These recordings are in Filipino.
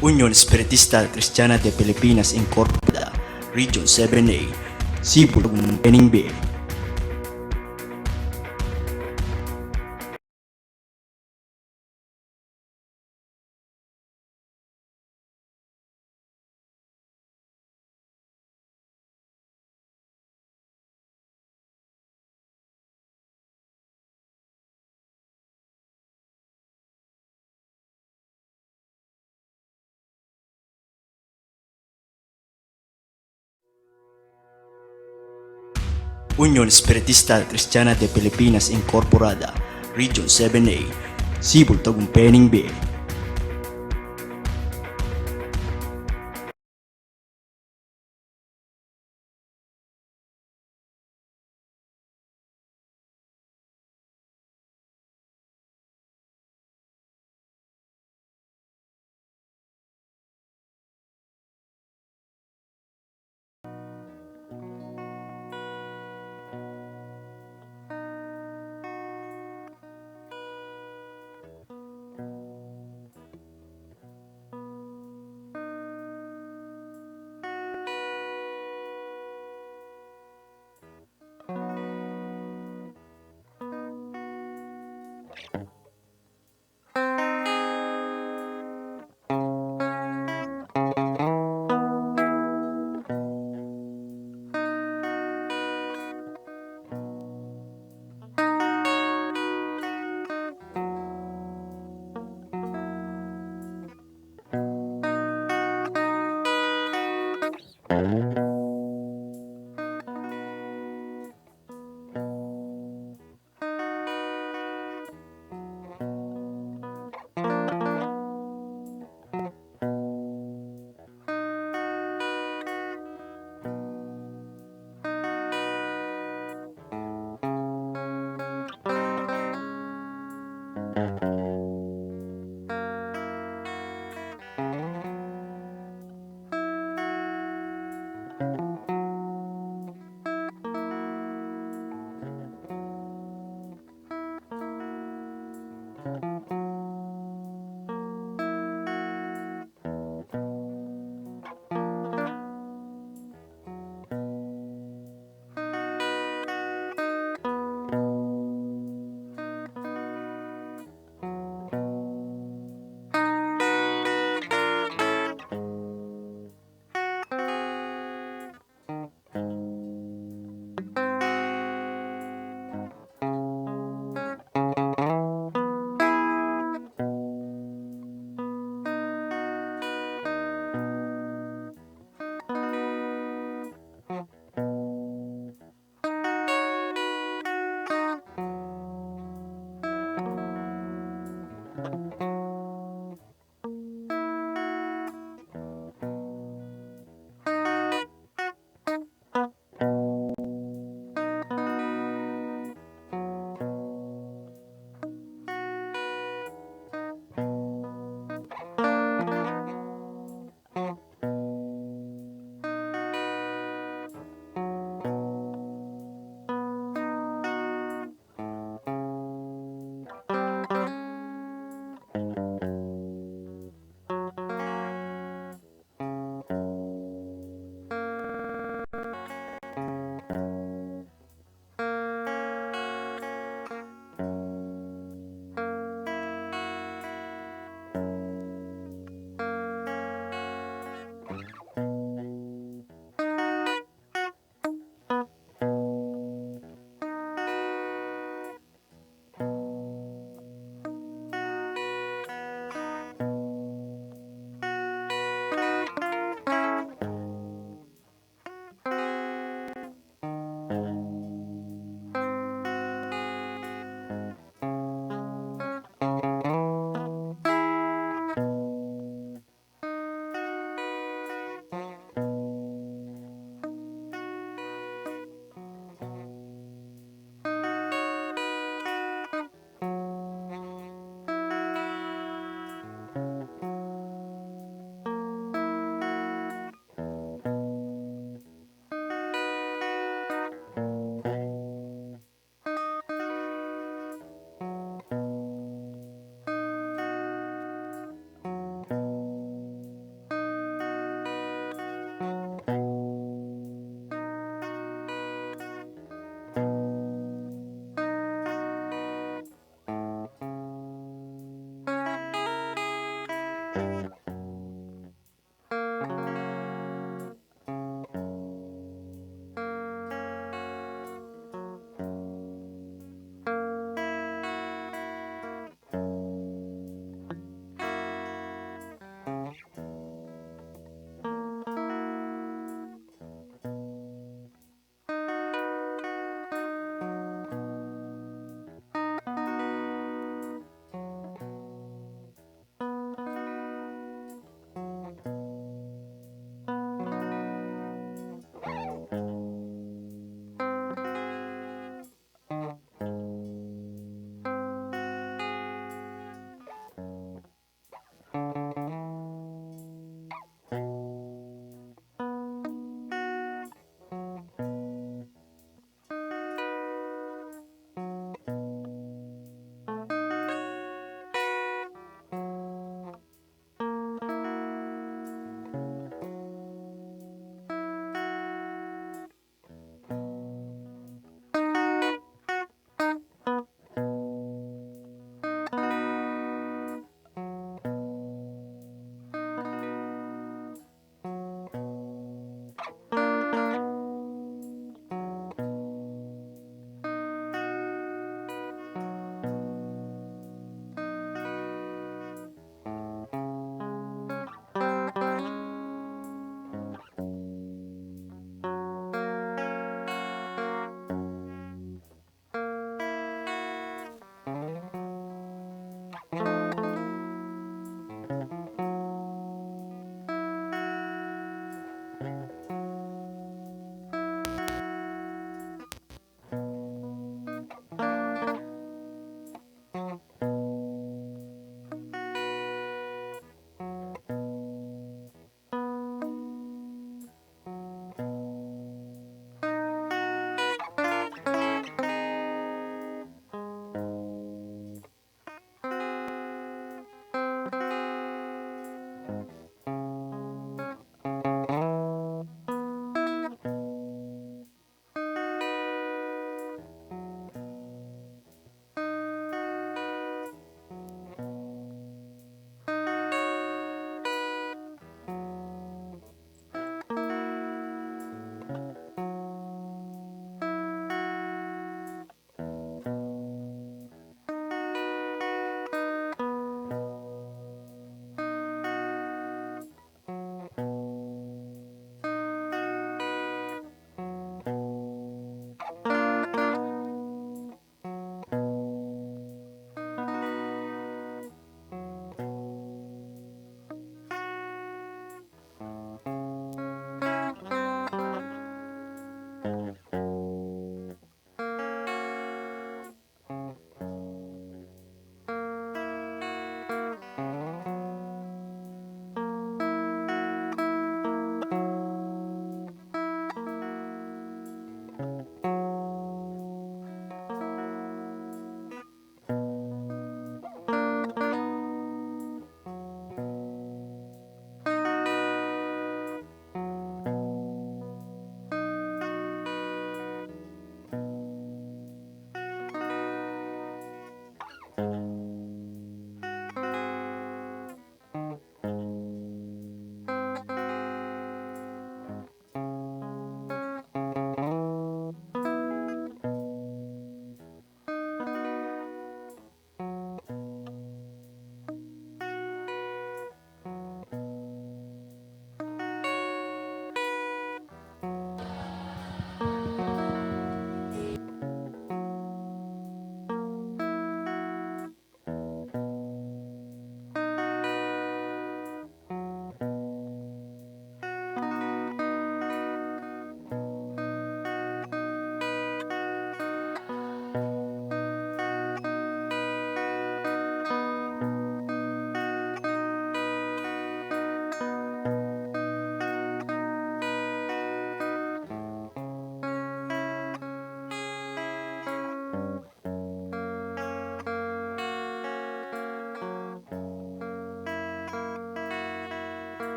Unión Espiritista Cristiana de Pilipinas Incorporada, Region 7A, Cebu, Bening Bay. Unión Espiritista Cristiana de Pilipinas Incorporada, Region 7A, Cebu, Bening Bay.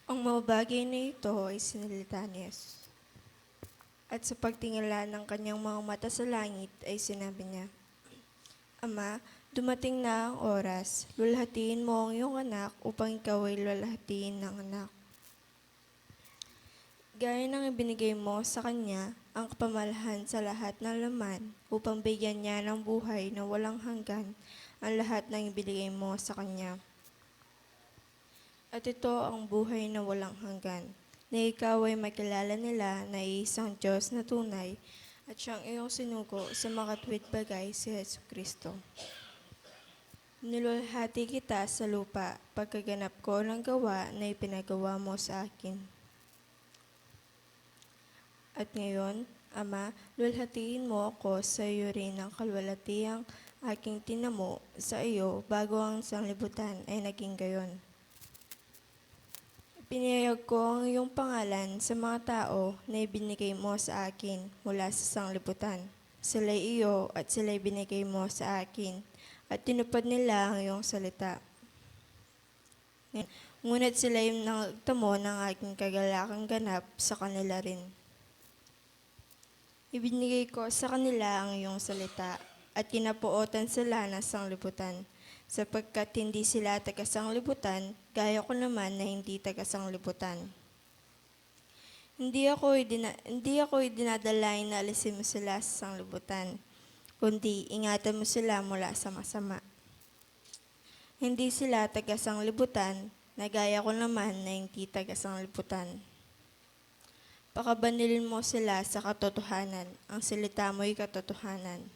Ang mga bagay na ito ay sinalita ni Jesus. At sa pagtingala ng kanyang mga mata sa langit ay sinabi niya, Ama, dumating na ang oras, lulhatiin mo ang iyong anak upang ikaw ay lulhatiin ng anak. Gaya ng ibinigay mo sa kanya ang kapamalahan sa lahat ng laman upang bigyan niya ng buhay na walang hanggan ang lahat ng ibinigay mo sa kanya. At ito ang buhay na walang hanggan, na ikaw ay makilala nila na isang Diyos na tunay at siyang iyong sinugo sa makatwid bagay si Yesu Kristo. Nilulhati kita sa lupa pagkaganap ko ng gawa na ipinagawa mo sa akin. At ngayon, Ama, lulhatiin mo ako sa iyo rin ng kalwalatiang aking tinamo sa iyo bago ang sanglibutan ay naging gayon. Pinayag ko ang iyong pangalan sa mga tao na ibinigay mo sa akin mula sa sanglibutan. Sila'y iyo at sila'y binigay mo sa akin at tinupad nila ang iyong salita. Ngunit sila'y nagtamo ng aking kagalakang ganap sa kanila rin. Ibinigay ko sa kanila ang iyong salita at kinapuotan sila ng sanglibutan, sapagkat hindi sila taga-sanglibutan, gaya ko naman na hindi taga-sanglibutan. Hindi ako dinadalain na alisin mo sila sa sanglibutan, kundi ingatan mo sila mula sa masama. Hindi sila taga-sanglibutan, na gaya ko naman na hindi taga-sanglibutan. Pakabanilin mo sila sa katotohanan, ang salita mo'y katotohanan.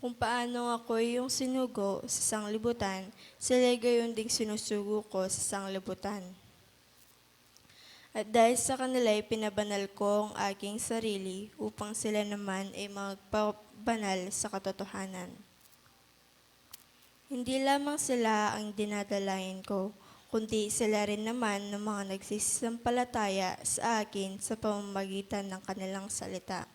Kung paano ako yung sinugo sa sanglibutan, sila'y gayon ding sinusugo ko sa sanglibutan. At dahil sa kanila'y pinabanal ko ang aking sarili upang sila naman ay magpabanal sa katotohanan. Hindi lamang sila ang dinadalayan ko, kundi sila rin naman ng mga nagsisisampalataya sa akin sa pamamagitan ng kanilang salita.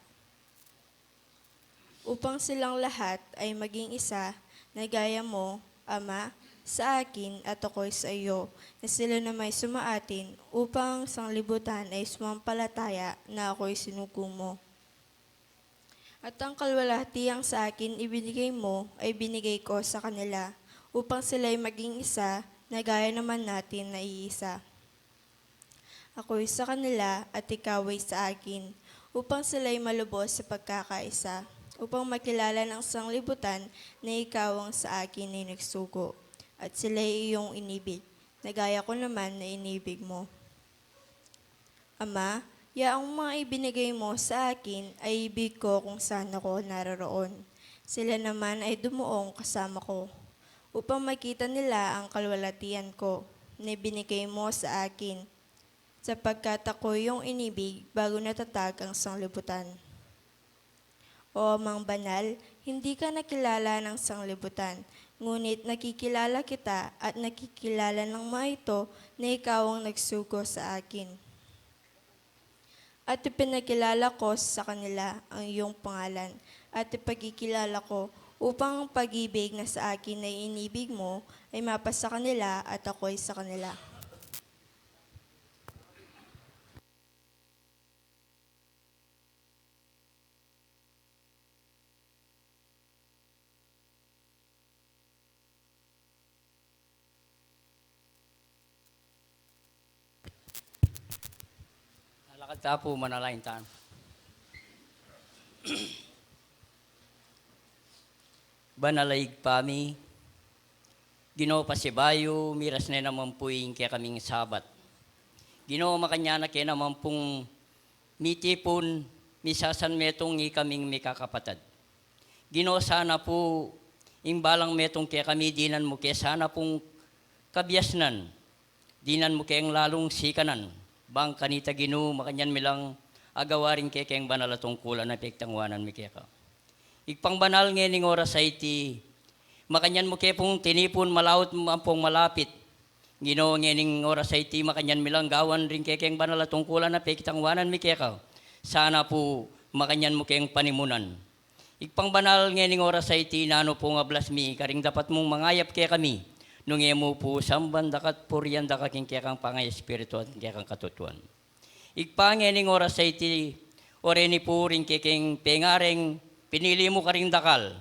Upang silang lahat ay maging isa na gaya mo, Ama, sa akin at ako'y sa iyo, na sila na may sumaatin upang ang sanglibutan ay sumampalataya na ako'y sinugo mo. At ang kalwalhatiang sa akin ibinigay mo ay binigay ko sa kanila, upang sila'y maging isa na gaya naman natin na iisa. Ako'y sa kanila at ikaw ay sa akin, upang sila'y malubos sa pagkakaisa, upang makilala ng sanglibutan na ikaw ang sa akin ay nagsugo, at sila'y iyong inibig, na gaya ko naman na inibig mo. Ama, Yaang mga ibinigay mo sa akin ay ibig ko kung saan ako naroroon. Sila naman ay dumuong kasama ko, upang makita nila ang kalwalatian ko na binigay mo sa akin, sapagkat ako yung inibig bago natatag ang sanglibutan. O Amang Banal, hindi ka nakilala ng sanglibutan, ngunit nakikilala kita at nakikilala ng mga ito na ikaw ang nagsugo sa akin. At ipinakilala ko sa kanila ang iyong pangalan at ipagkikilala ko upang ang pag-ibig na sa akin ay inibig mo ay mapasa kanila at ako'y sa kanila. Lakad ta po manalain taan. Banalaig pami, Ginoo pasibayo, miras na naman po yung kaya kaming sabat. Ginoo makanya na kaya naman pong mitipon, misasan metong kaming mikakapatad. Ginoo sana po, imbalang metong kaya kami dinan mo kaya sana pong kabyasnan, dinan mo kayang lalong sikanan. Bang kanita Ginoo makanyan milang agawaring kaya kayang banal atong kulan na pigtangwanan mi kaya ka. Ikpang banal ngayon oras sa iti, makanyan mo kaya pong tinipon malawot mo pong malapit. Ginoo ngayon oras sa iti, makanyan milang gawan rin kaya kayang banal atong kulan na pigtangwanan mi kaya ka. Sana po makanyan mo kayang panimunan. Ikpang banal ngayon oras sa iti, nano po nga blasmi, karing dapat mong mangayap kaya kami. Nung mo po samban dakat purian dakaking kaya kang pangay espiritu at kaya kang katutuan. Ikpangening oras sa iti, oreni po rin kaya kang pengareng pinili mo karing dakal.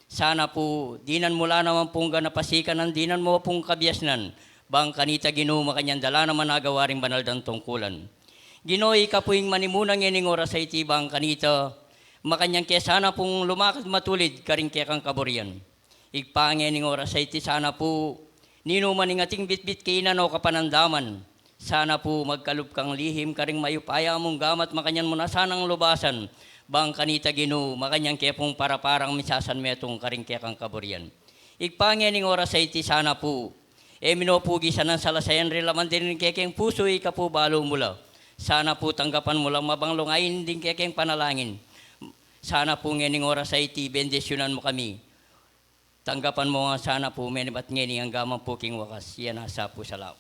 Sana po, dinan mula naman pong ganapasikan ng dinan mo pong kabyasnan. Bang kanita Ginoo makanyang dala naman nagawaring banal dan tungkulan. Ginoo ika po yung manimunang ining oras sa iti bang kanita, makanyang kaya sana pong lumakad matulid karing kaya kang kaburian. Igpangening oras sa iti sana po, nino maning ating bitbit kainan o kapanandaman. Sana po magkalup kang lihim karing mayupaya mong gamat makanyan mo na sanang lubasan. Bang kanita Ginoo, makanyang kaya pong para-parang misasan metong karing kaya kang kaburian. Igpangening oras sa iti sana po, minopugisan ng salasayan rilaman din kaya kayang puso ika po balo mula. Sana po tanggapan mo lang mabanglungayin din kaya kayang panalangin. Sana po ngening oras sa iti, bendisyonan mo kami. Tanggapan mo nga sana po, menibat ngeni ang gamang puking wakas. Yan nasa po sa lao.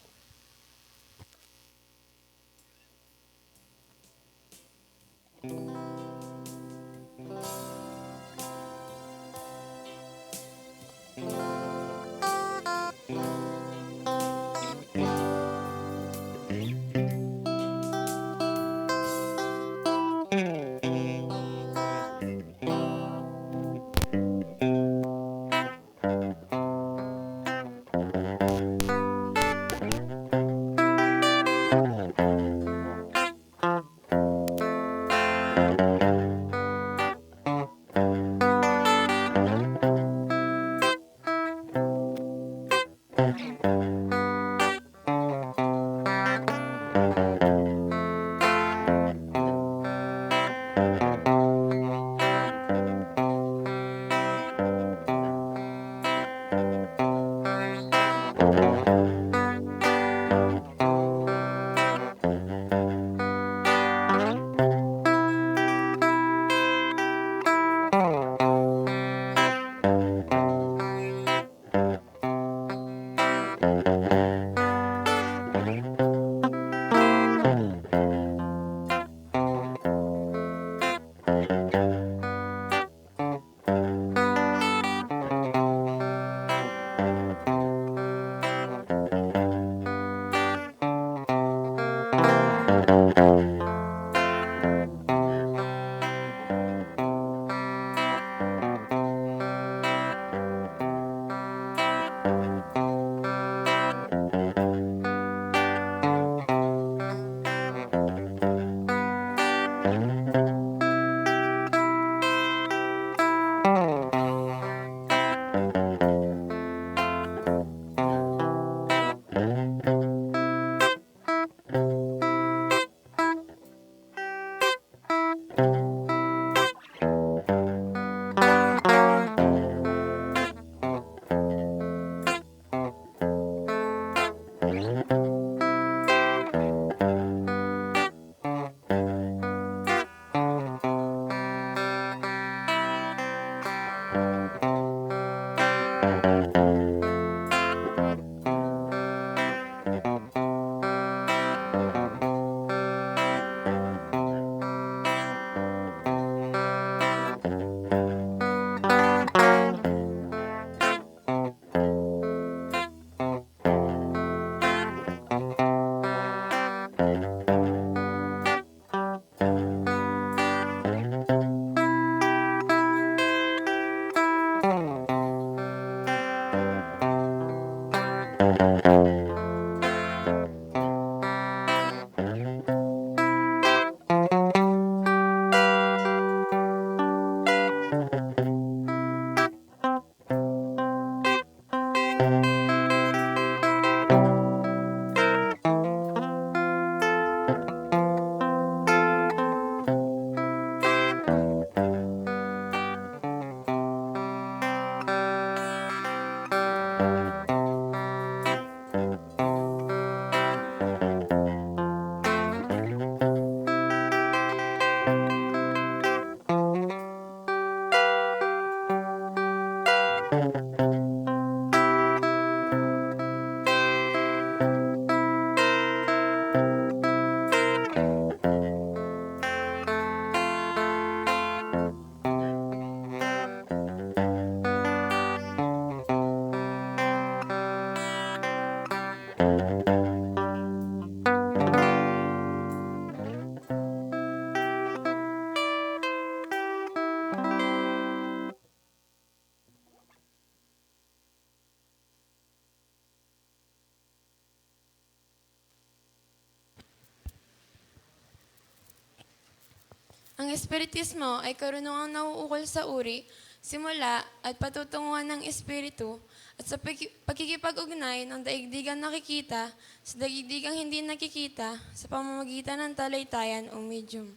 Ang espiritismo ay karunungang nauukol sa uri, simula at patutunguhan ng espiritu at sa pagkikipag-ugnay ng daigdigang nakikita sa daigdigang hindi nakikita sa pamamagitan ng talaytayan o medium.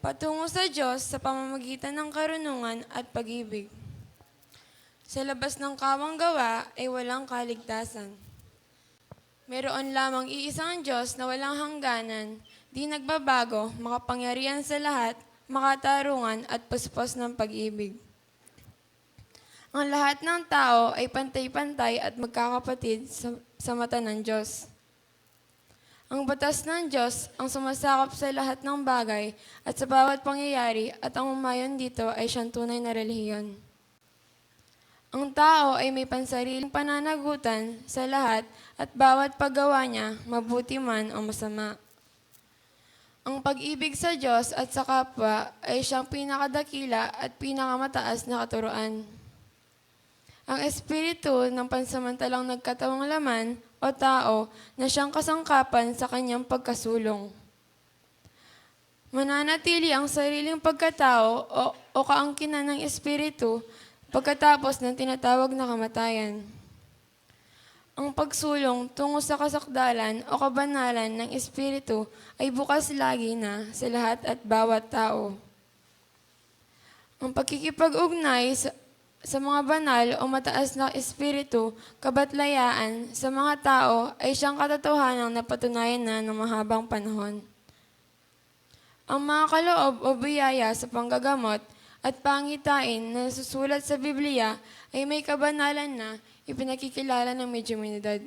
Patungo sa Diyos sa pamamagitan ng karunungan at pag-ibig. Sa labas ng kawang gawa ay walang kaligtasan. Meron lamang iisang Diyos na walang hangganan, di nagbabago, makapangyarihan sa lahat, makatarungan at puspos ng pag-ibig. Ang lahat ng tao ay pantay-pantay at magkakapatid sa mata ng Diyos. Ang batas ng Diyos ang sumasakop sa lahat ng bagay at sa bawat pangyayari at ang umayon dito ay siyang tunay na relihiyon. Ang tao ay may pansariling pananagutan sa lahat at bawat paggawa niya, mabuti man o masama. Ang pag-ibig sa Diyos at sa kapwa ay siyang pinakadakila at pinakamataas na katuruan. Ang espiritu ng pansamantalang nagkatawang laman o tao na siyang kasangkapan sa kanyang pagkasulong. Mananatili ang sariling pagkatao o kaangkinan ng espiritu pagkatapos ng tinatawag na kamatayan. Ang pagsulong tungo sa kasakdalan o kabanalan ng espiritu ay bukas lagi na sa lahat at bawat tao. Ang pagkikipag-ugnay sa mga banal o mataas na espiritu, kabatlayaan sa mga tao ay siyang katotohanang napatunayan na ng mahabang panahon. Ang mga kaloob o biyaya sa panggagamot at pangitain na nasusulat sa Biblia ay may kabanalan na ipinakikilala ng medyuminidad.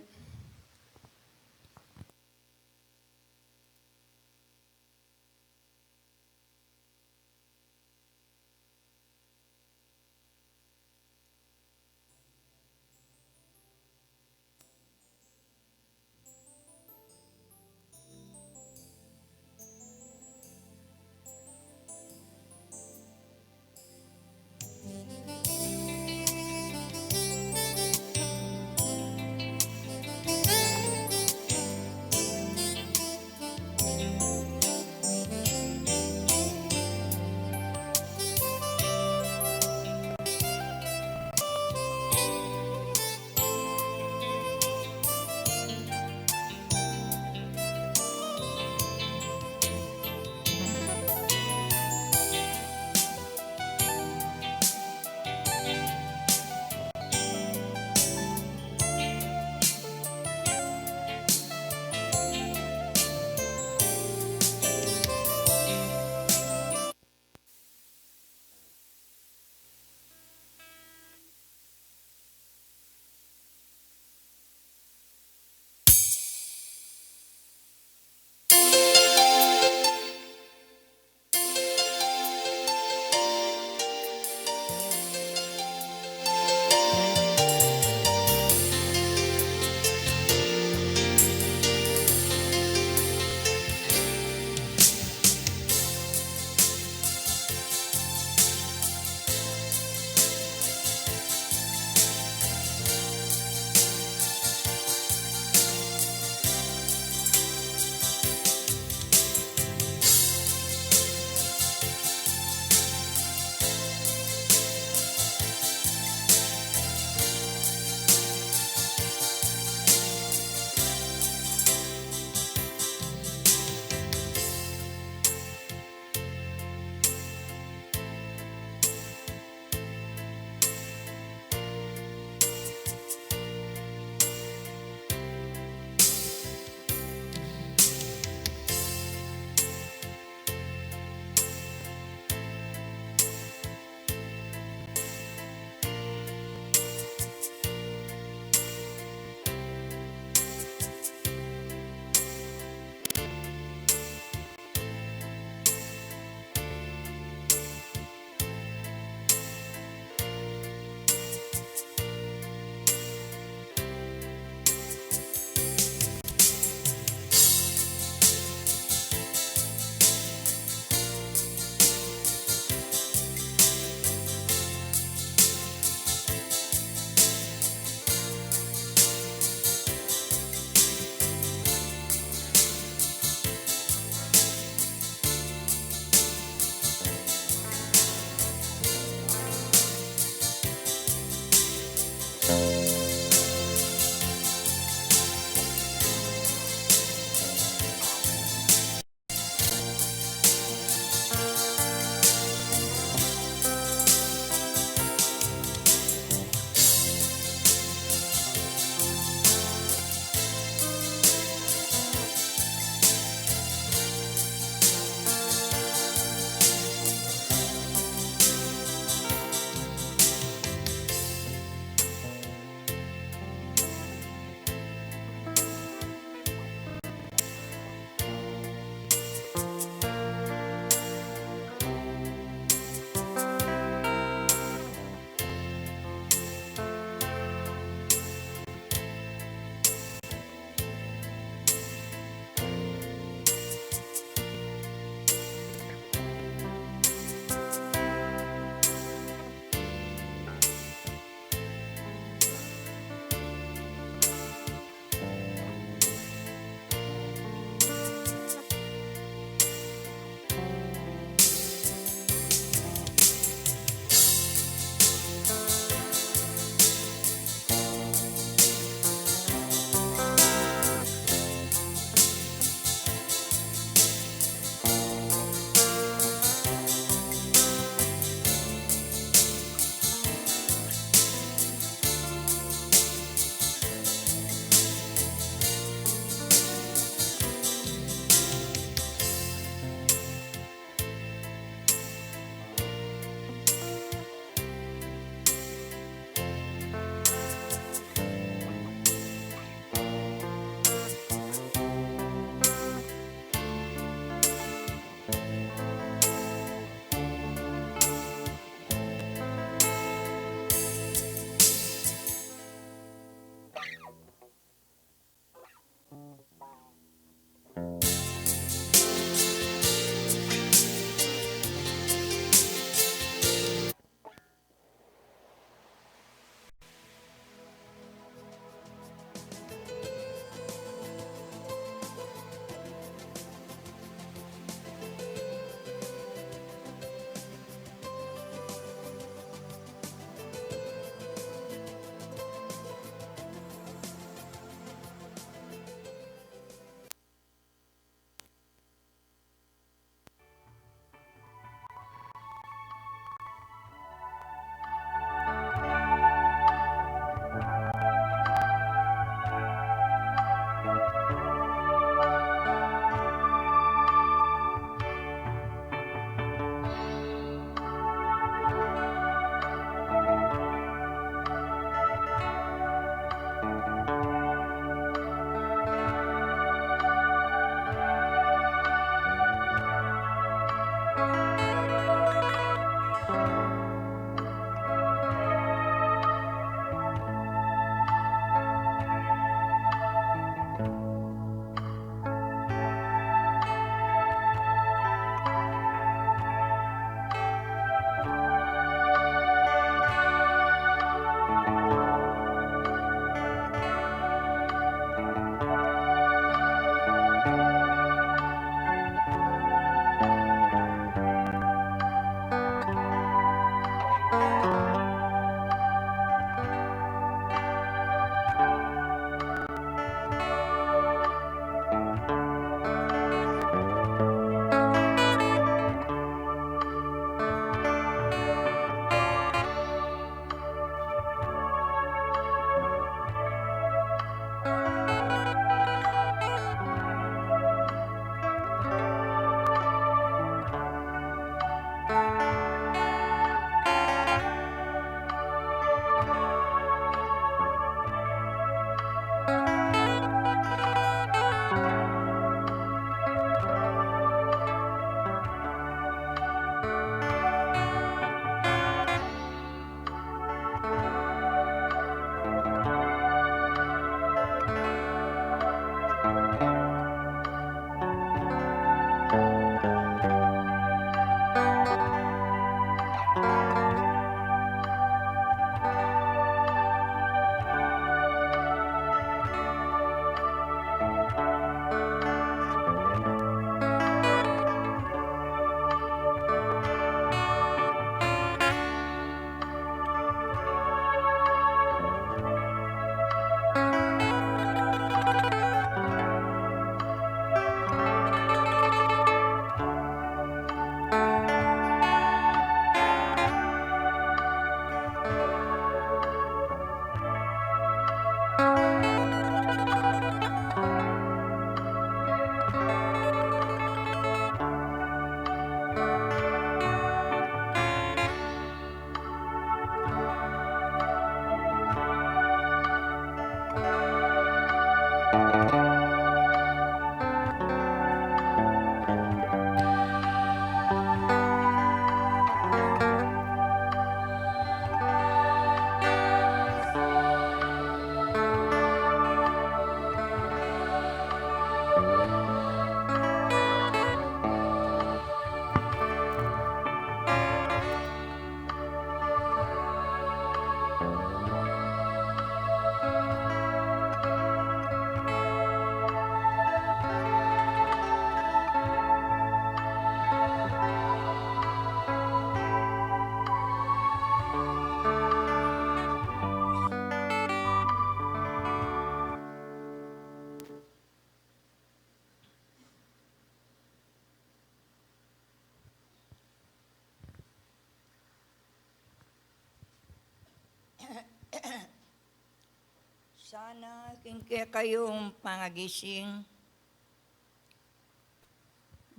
Ana, kingke kayong pangagising.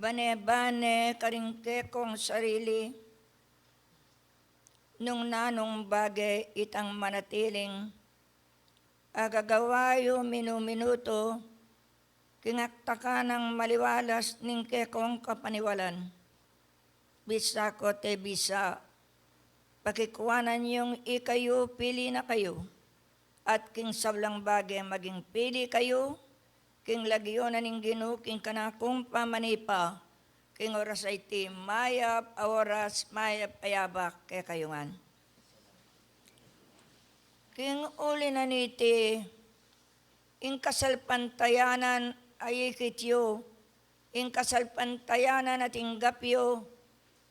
Bane-bane karingke kong sarili. Nung nanong bagay itang manatiling. Agagawayo minuminuto. Kingaktaka ng maliwalas ningke kong kapaniwalan. Bisa ko te bisa. Pakikuanan yung ikayo, pili na kayo. At king sablang bagay maging pili kayo, king lagyonan ng Ginoo, king kanakong pamanipa, king oras ay ti mayap, oras mayap ayabak kay kayungan. King uli na niti, ing kasalpantayanan ay ikityo, ing kasalpantayanan at inggapyo,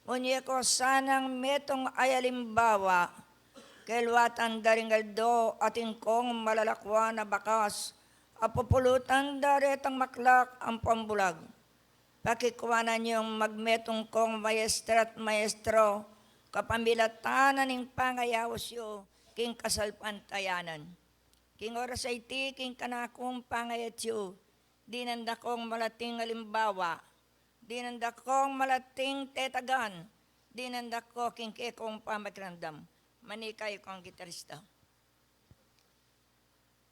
unye ko sanang metong ayalimbawa, kelwatan daringal do ating kong malalakwa na bakas, apupulutan daretang maklak ang pambulag. Pakikuanan yung magmetong kong maestra at maestro, kapamilatanan ng pangayawos yo, king kasalpantayanan. King oras ay ti, king kanakong pangayat yo, di nanda kong malating alimbawa, di nanda kong malating tetagan, di nanda ko king kekong pamakiramdam. Manikay ko ang gitarista.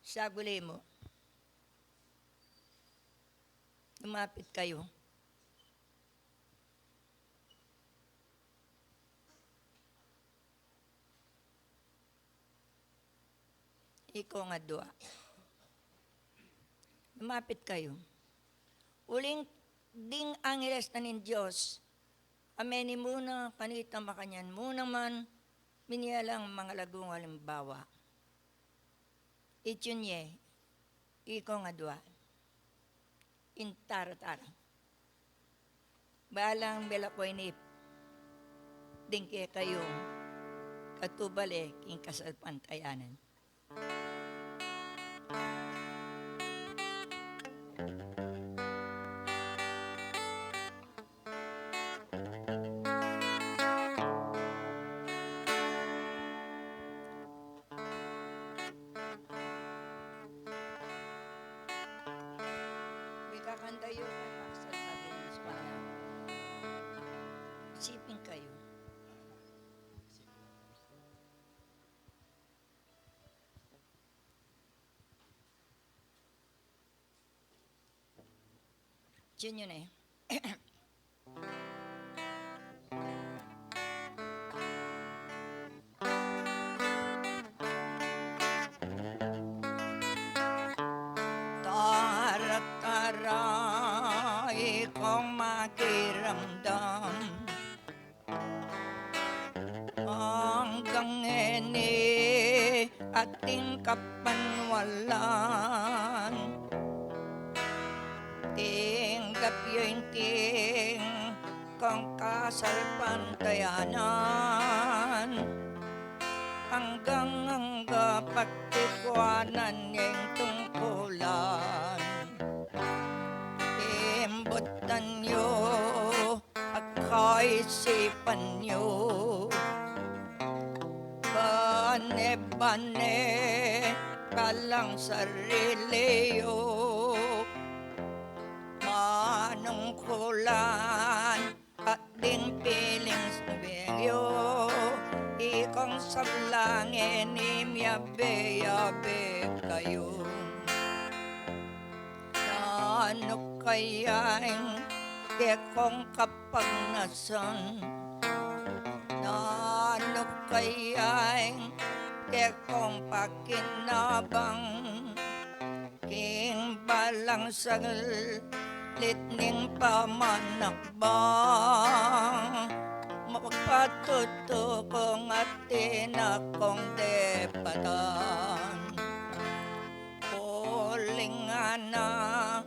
Saguli mo. Lumapit kayo. Ikaw nga dua. Lumapit kayo. Uling ding angeles na nin Diyos. Ameni muna, kanita makanyan muna man, minialang mga lagong halimbawa. Itunye, iko nga dua. Intara-tara. Balang belakoy nip. Dingke kayong katubalik ing kasalpantayanan. Kakanda yun ang maksal natin sa panahon. Isipin kayo. Diyan yun eh. Taray kong makiramdam hanggang ngeni ating kapanwalan tinggap yung ting kong kasalpantayanan hanggang pagtikwanan yung tungkulan imbutan nyo at kaisipan nyo bane-bane kalang sarili yo manungkulan at din piling sabingyo ikong sablangin imyabe-yabe kayo na ano kayang kekong kapagnasan na ano kayang kekong pakinabang king balang saglit ning pamanakbang magpatuto kong atin akong depatan ulingana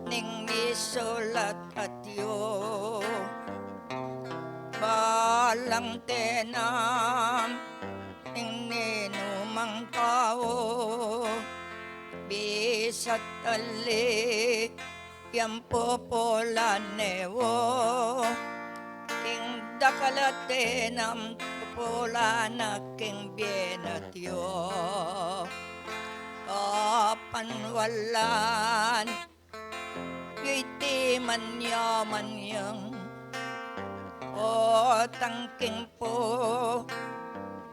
ning misulat at yo balang tenam ning ninumang tao bisat ali yang popolanewo king dakalatenam popolana king bienatyo panwalan iti manya-manyang o tangking po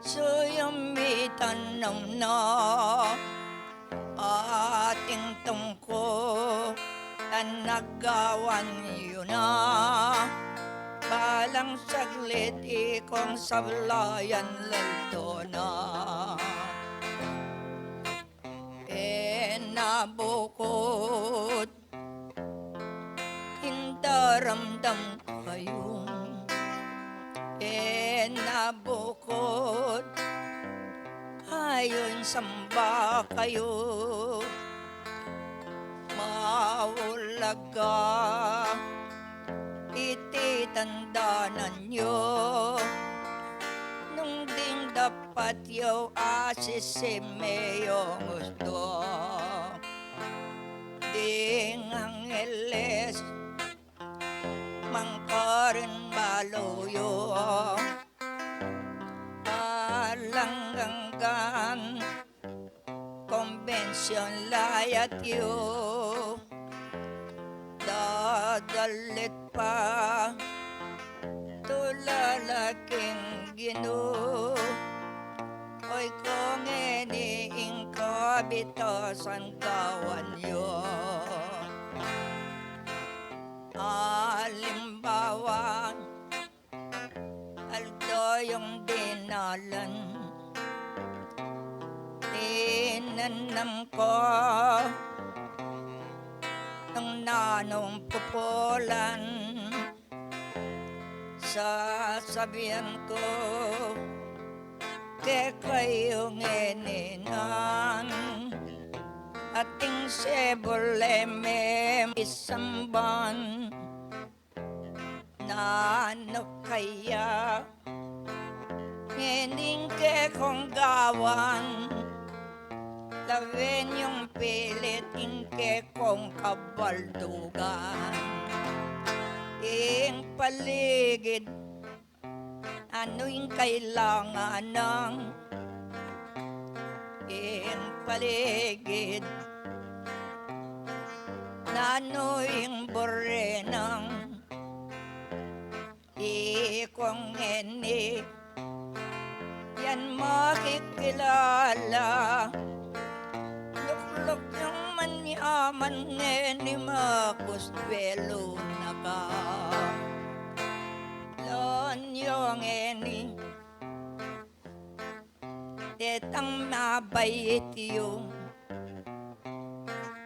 suyamitan ng na ating tungko tanagawan yun na balang saglit ikong sablayan lalto na nabukod hindaramdam kayong nabukod ayon samba kayo maulaga iti tandanan nyo nung ding dapat yaw asisimeyo gusto ding angeles mangkarin maluyo alanggangan konbensyon layat yo dadalit pa tulalaking gino oy kong eniing kabitasan kawan yo alimbawa aldo yung dinalan tinanam ko ng nanong pupulan sasabihan ko ke kayong eninan ating seboleme isamban nano kaya ngening ke kong gawan lawen yung pilit ingke kong kabaldugan ing paligid ano yung kailangan ng ing paligid na ano yung borenang ikong eni yan makikilala lukluk yung manyaman ngeni makustwelo na ka lon yung eni tetang mabait yung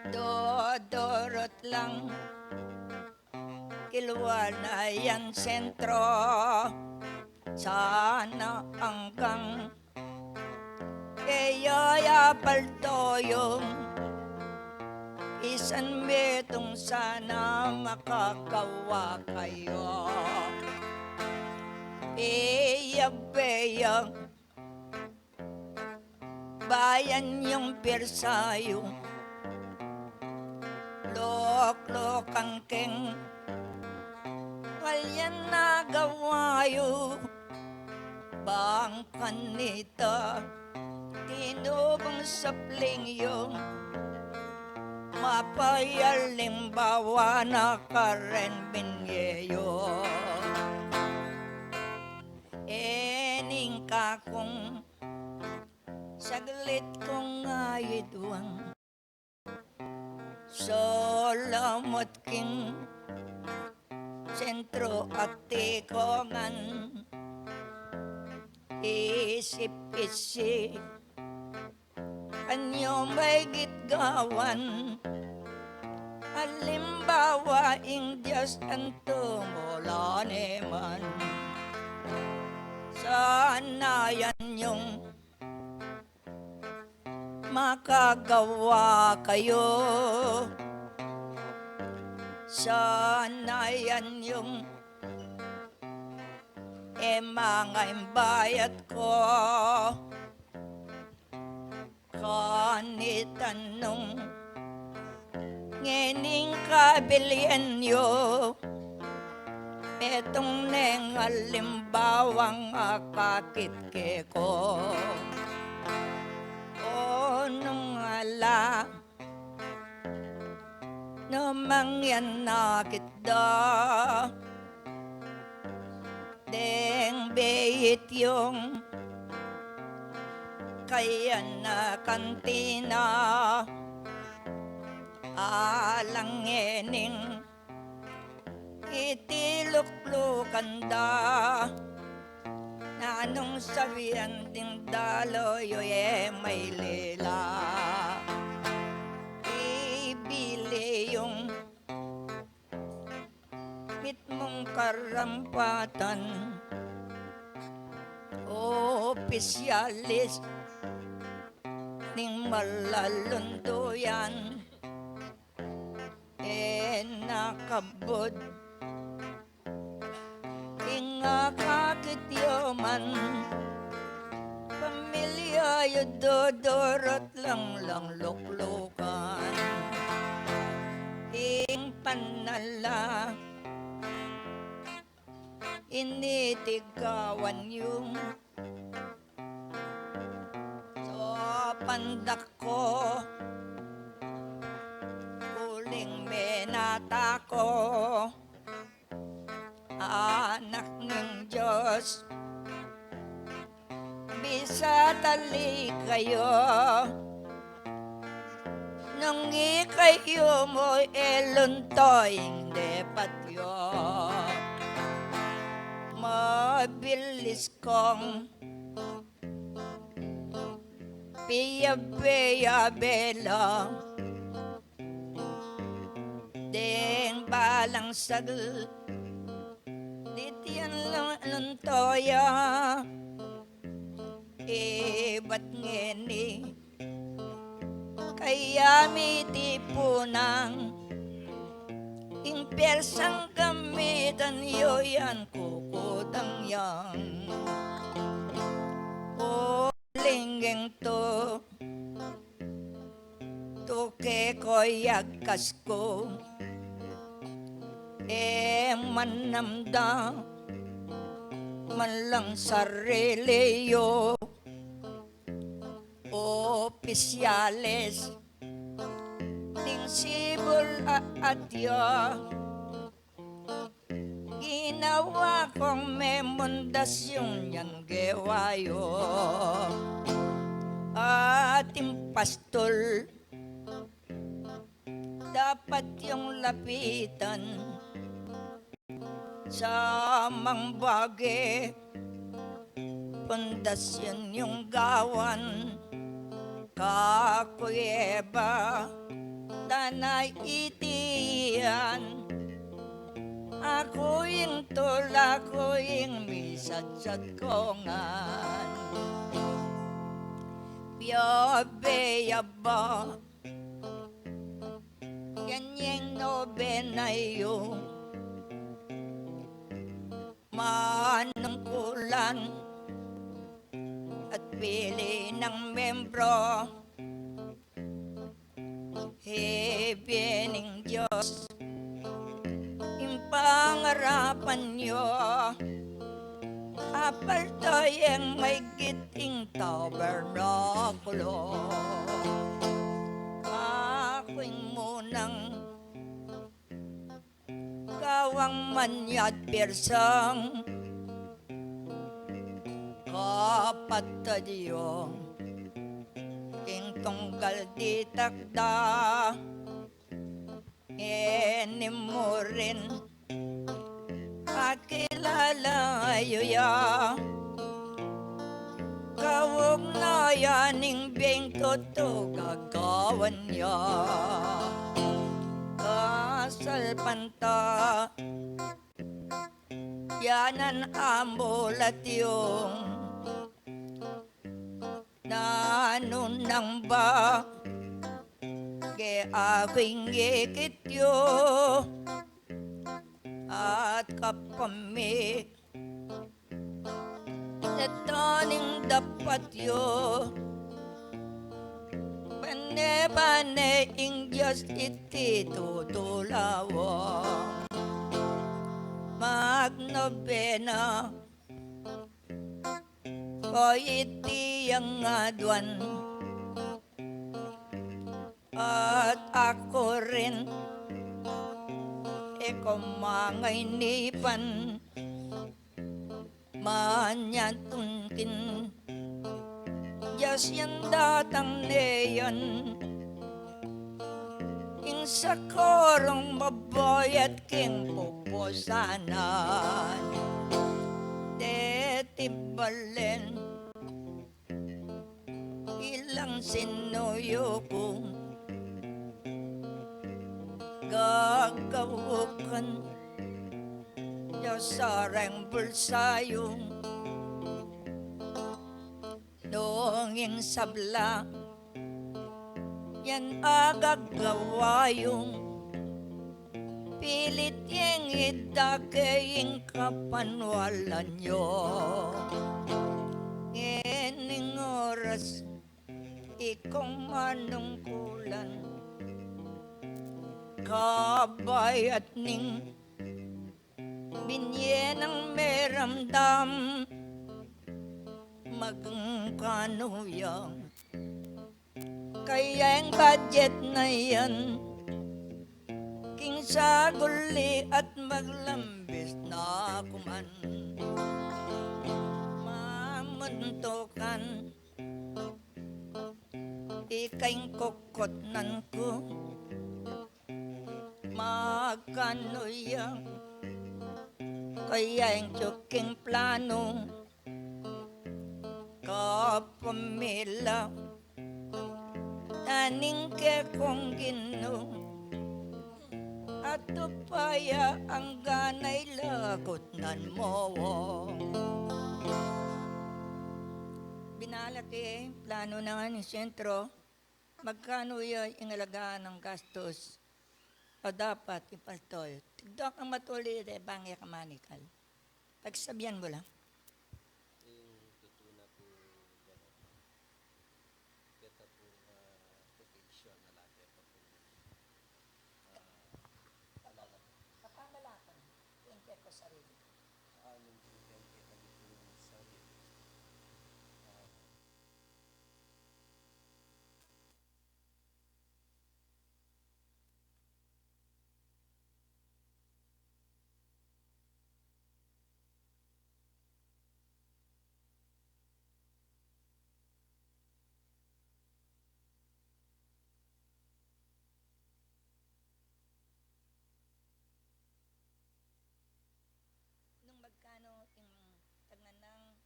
dodorot lang kilwa na yan sentro sana hanggang kaya paltoyong isan metong sana makakawa kayo beyang bayan yung persayo lok-lokang keng walyan nagawayo bang kanita tinubang sapling yung mapayaling bawa na karen binyeyo ening kakong saglit kong ayidwang Salamat king sentro at tikongan isip-isip kanyo may gitgawan halimbawa ing Diyos ang tumula neman sana yan yung makagawa kayo sana yan yung mga imbayat ko kanitan nung ngening kabilian nyo etong neng alimbawang akakit ke ko nung no mangyan na kita deng beit yung kaya na kantina alang ening itiluklukan da na anong sabihan ding daloy may lela ibili yung mit mong karampatan opisyalis ning malalunduyan nakabod inga kakityoman pamilya yudodorot lang luklukan ing panala initigawan yung so pandak ko uling menata ko anak ng Diyos bisa tali kayo nung ikayo mo eluntoing depatyo mabilis kong piyabe-yabe deng balang sagl ditian luntoya ba't ngeni kaya mitipunang ing persang gamitan yoyan kukutang yang o linggeng to tuke ko yagas ko manamda man lang sarili yo opisyales ning sibol at yo ginawa kong memondasyon yang gewayo ating pastol dapat yung lapitan sa mangbage pundasyon yung gawan kakuyeba tanay itiyan ako yung tula ko yung misadsad kongan biyabeyaba ganyang nobenayo manungkulan at pili ng membro hebening Diyos yung pangarapan nyo apal toyeng may giting tabernakulo ako'y munang gawang manyat persang kapatadyo king tunggal di takda enim mo rin kakilala ya kawag na yaning bengkoto gagawan ya kasalpanta yanan amulat yung nanunang ba ke aking ikityo at kapami netoning dapat yo bane ing Diyos iti tutulawa magnobena ko iti ang adwan at ako rin kumangay nipan manyan tunkin Diyos yan datang neyan ing sa korong mabayat king pupusanan deti balen ilang sinuyo kong gagawakan sarang bulsayong noonging sabla yan agagawayong pilit yung idagaying kapanwalan nyo ining oras ikong manungkulan kabayat ning binye ng meramdam magkanuyang kaya ang budget na yan king saguli at maglambis na kuman mamuntukan ikaing kokotnan ko magkanuyang kaya ang tsuking plano kapamila naning ke kong gino at tupaya ang ganay lagot nan mo binalaki plano na nga ni sentro magkano yung ingalagaan ng gastos o dapat ipaltoy. Tigdok ang matuli de bangya kamanikal. Pagsabihan mo lang. Magkano yung tagnanang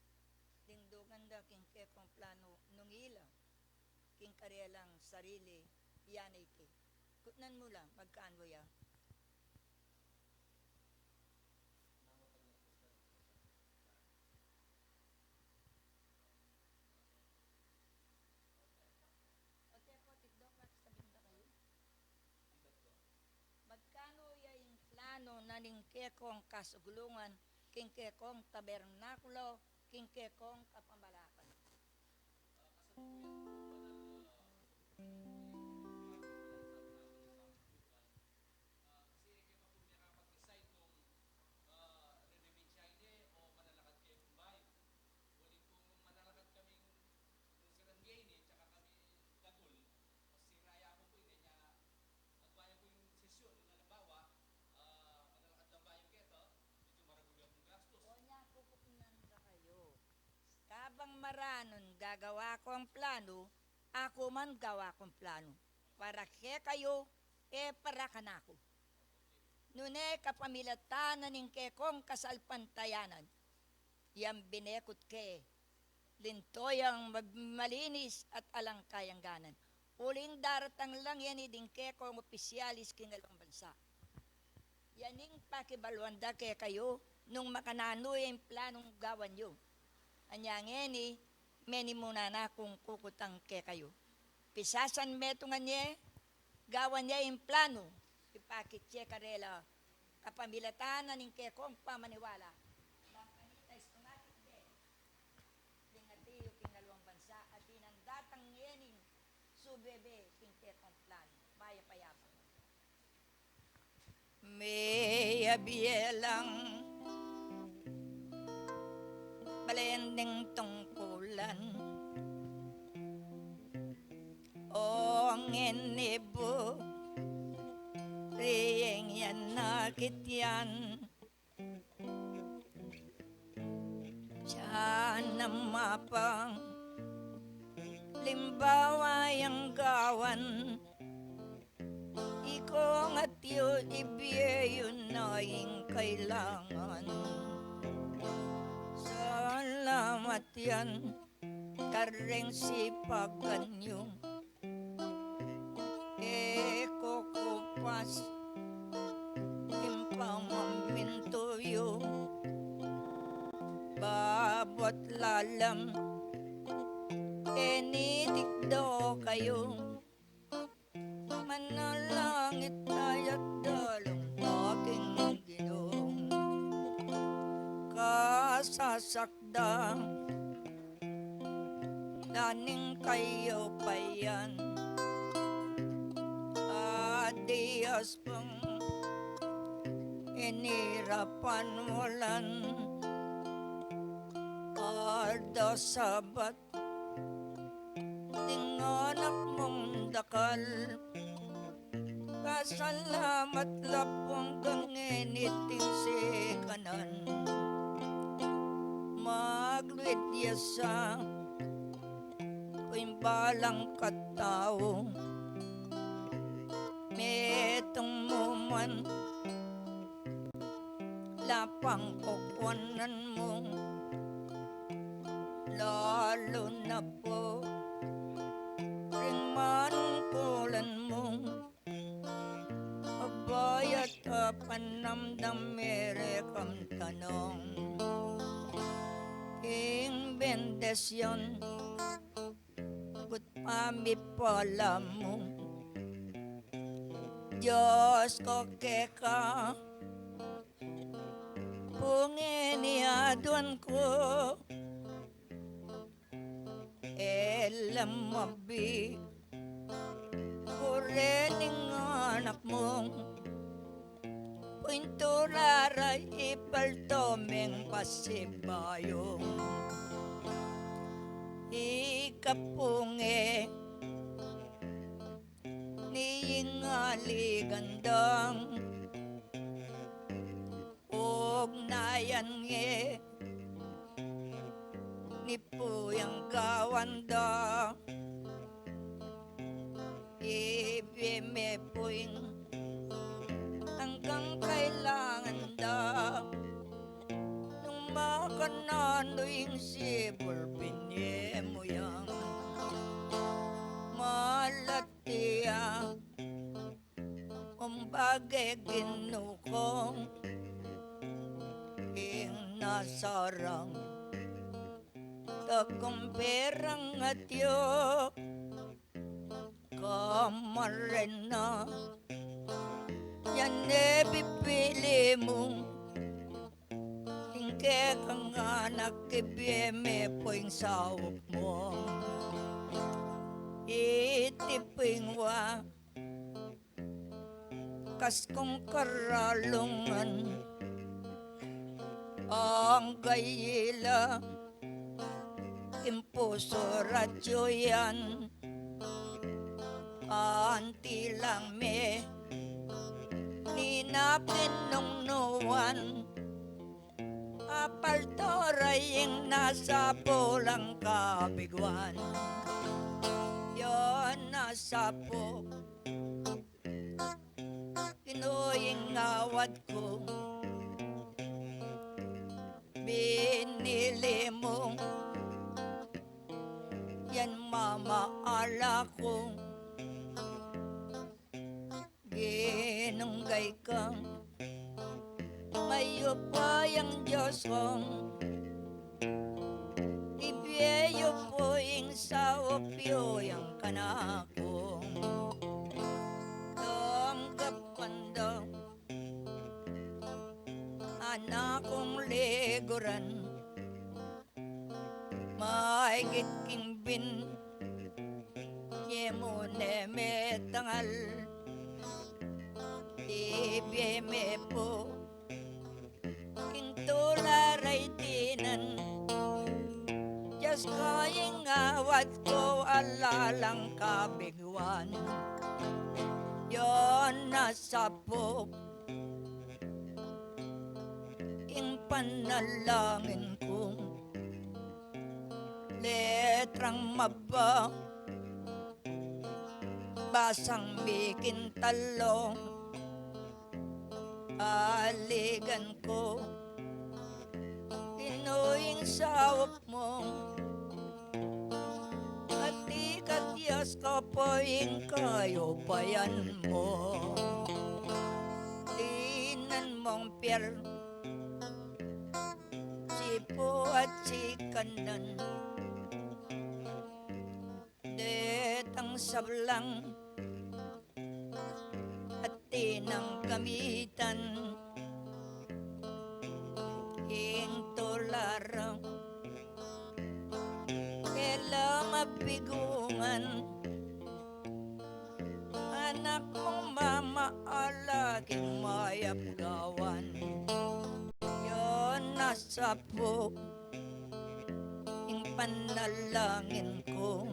dindugan da king kekong plano nung ilaw king karelang sarili yanay ke kutnan mo lang magkano ya magkano ya yung plano na ning kekong kasugulungan king kekong tabernakulo, king kekong kapambalakan. Habang maranon gagawa ko ang plano, ako man gawa kong plano. Para ke kayo, para kanako. Nune kapamilatanan ng kekong kasalpantayanan. Yang binekot ke, lintoyang malinis at alangkayang ganan. Uling daratang lang yan iding kekong opisyalis kingalong bansa. Yaning pakibalwanda ke kayo, nung makanano yung planong gawan nyo. Anyangeni, meni muna na kung kukutang ke kayo. Pisasan meto nga niya, gawan niya yung plano. Ipakit siya karela, kapamilatanan ng ke kong pamaniwala. Makanita istumatik de, lingatiyo kinalawang bansa at inandatang yening subebe king ke kong plano. Maya payapa. May abielang balending tungkulan o ngenibo riyeng yan na sakit yan. Sana mapang limbawa yang gawan. Iko at yun ibiyeyo na yung kailangan. Salamat yan, kareng sipagan yung eko kupas impamaminto yung babot lalam enitikdo kayo manalangit tayo't dalong aking ginong kasasakdang daning kayo pa yan adios pang inirapan walan ardo sabat ting anak mong dakal kasalamat lapong gangeniting si kanan maglwidyasa balang katao metong muman lapang kukwanan mo lalo na po ring manungkulan mo abayat panamdam merekam tanong ing bendesyon Mami pala mo Diyos ko keka pungeniaduan ko elam mabi kurening anak mong pinturara ipaltomeng pasibayong ikapunge niingali gandang og nayan nge ni puyang gawanda ibime puing hanggang kailangan da nung makananoing sibol pinye mo yang malatiya umbagay ginukong ing nasarang takumperang atyo kamarin na yan bipili mo tingke kang anak kibiyeme po yung sawok mo itiping wa kas kong karalungan ang gayila impuso radyo yan anti lang me ninapin nung nuwan apaltoray yung nasa pulang kabiguan yon nasa po kinuying awad ko binili mo yan mamaala ko ginunggay kang mayo pa yung Diyos kong ibiyeyo po yung sawapyo yung kanakong tanggapan daw anak kong leguran maigit kimbin yemo neme tangal ibiyeme po tularay tinan Diyos ko yung awat ko alalang kabiguan yon nasa po panalangin ko. Letrang maba, basang bikin talong, aligan ko, inuing sawap mo, at ikatyas ka po yung kayo bayan mo. Tinan mong pier, sipo at sikanan, detang sablang at tinang gamitan, hinto larang kela mapigungan, anak mong mama alaking mayap gawan, yon nasa po ing panalangin ko.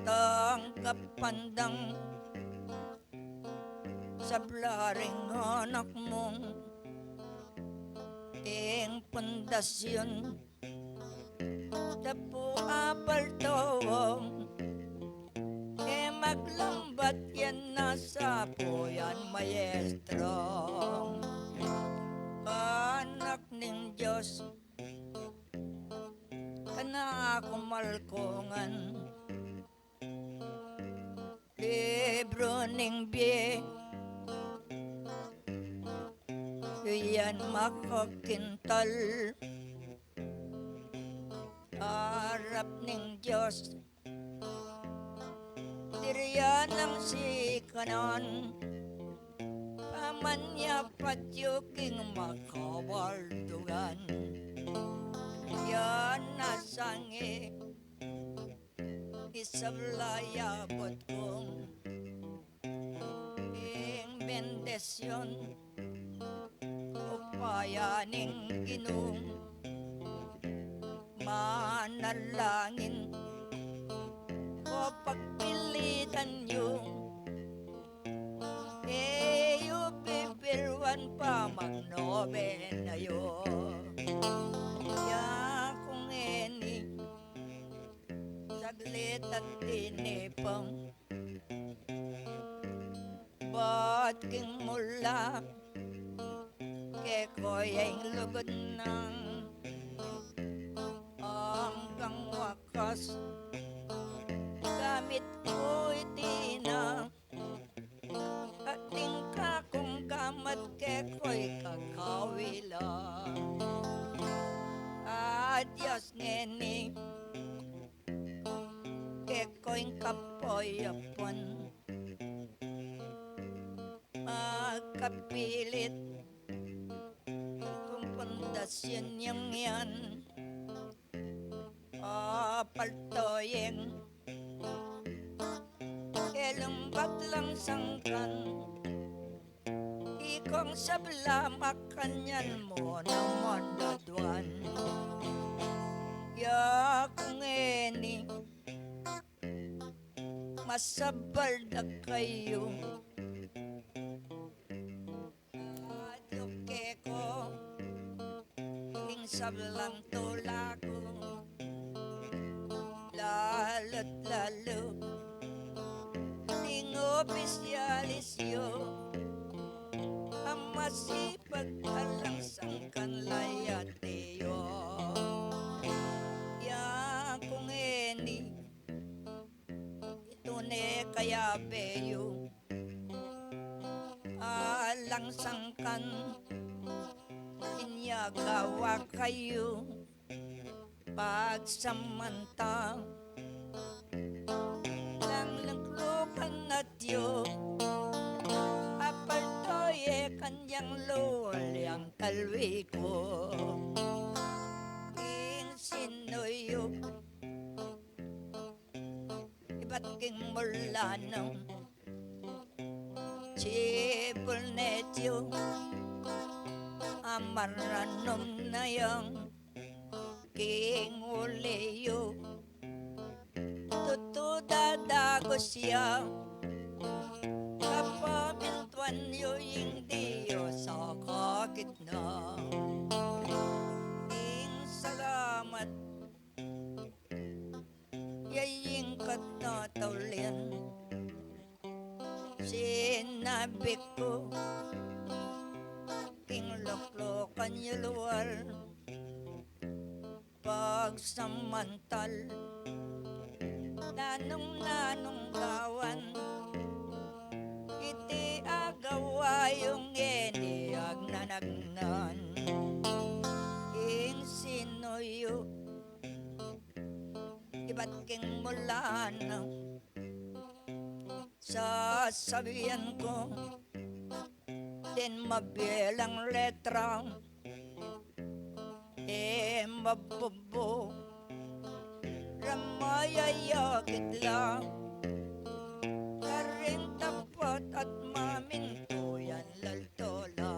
Tangkap pandang sa blaring anak mong ing pundasyon, tapo apal tawang maglambat yan nasa po yan maestro. Anak ng Diyos kana kumalkongan, libro ning biye yan makakintal, harap ning Diyos diriyan ang sikanon, pamanya patyuking makawaldugan, yan nasangi isablayabot kong ing bendesyon, upayaning ginong manalangin ko pagpilitan yung bibirwan pa magnoben na yun. Ya kung eni saglit at tinipang, ba't king mula ke koya'y lugod ng hanggang wakas, gamit ko itina at tingka kung kamat ke ko'y kakawila. Adyos ngeni ke ko'y kapoyapan, magkapilit kung pundasyon niyang yan, paltoyeng kelumbat lang sangkan, ikong sablamak kanyan mo naman dadwan. Ya kung eni masabal na kayo, adyok ko ing sablang tula ko, lalo't lalo ning opisyalis yo, ang masipag alang sangkan layatiyo. Ya kung eni ito ne kaya beyo, alang sangkan inyagawa kayo pagsamanta lang laglukan natyo, apal toye kanyang lulyang kalwi ko, ing sinuyo iba't king mula nung chibul netyo, amaranom na yang king uleyo, tutudadago siya kapamintuan yo yung Diyos sa kakitna. sabi ko, king loklokan niya luwal, pagsamantal, nanong gawan, iti agawa yung iniag nanagnan, ing sinuyo, iba't king mulan, sasabihan ko, din mabilang letra, mabubo, ramayayakit lang, karing tapat at maminto yan laltola.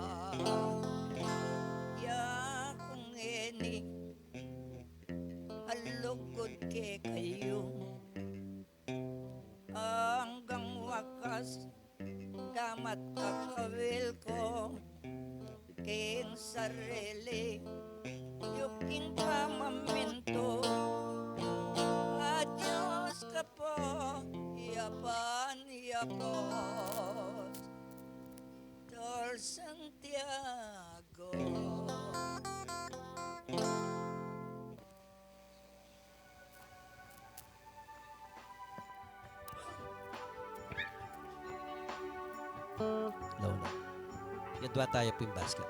Ya kung eni, alugod ke kayo, hanggang wakas, damat kakawil ko, king sarili, yuking pamaminto, adios ka po, yapan, yapos, Tol Santiago. Lola. Yadwa tayo pimbasket.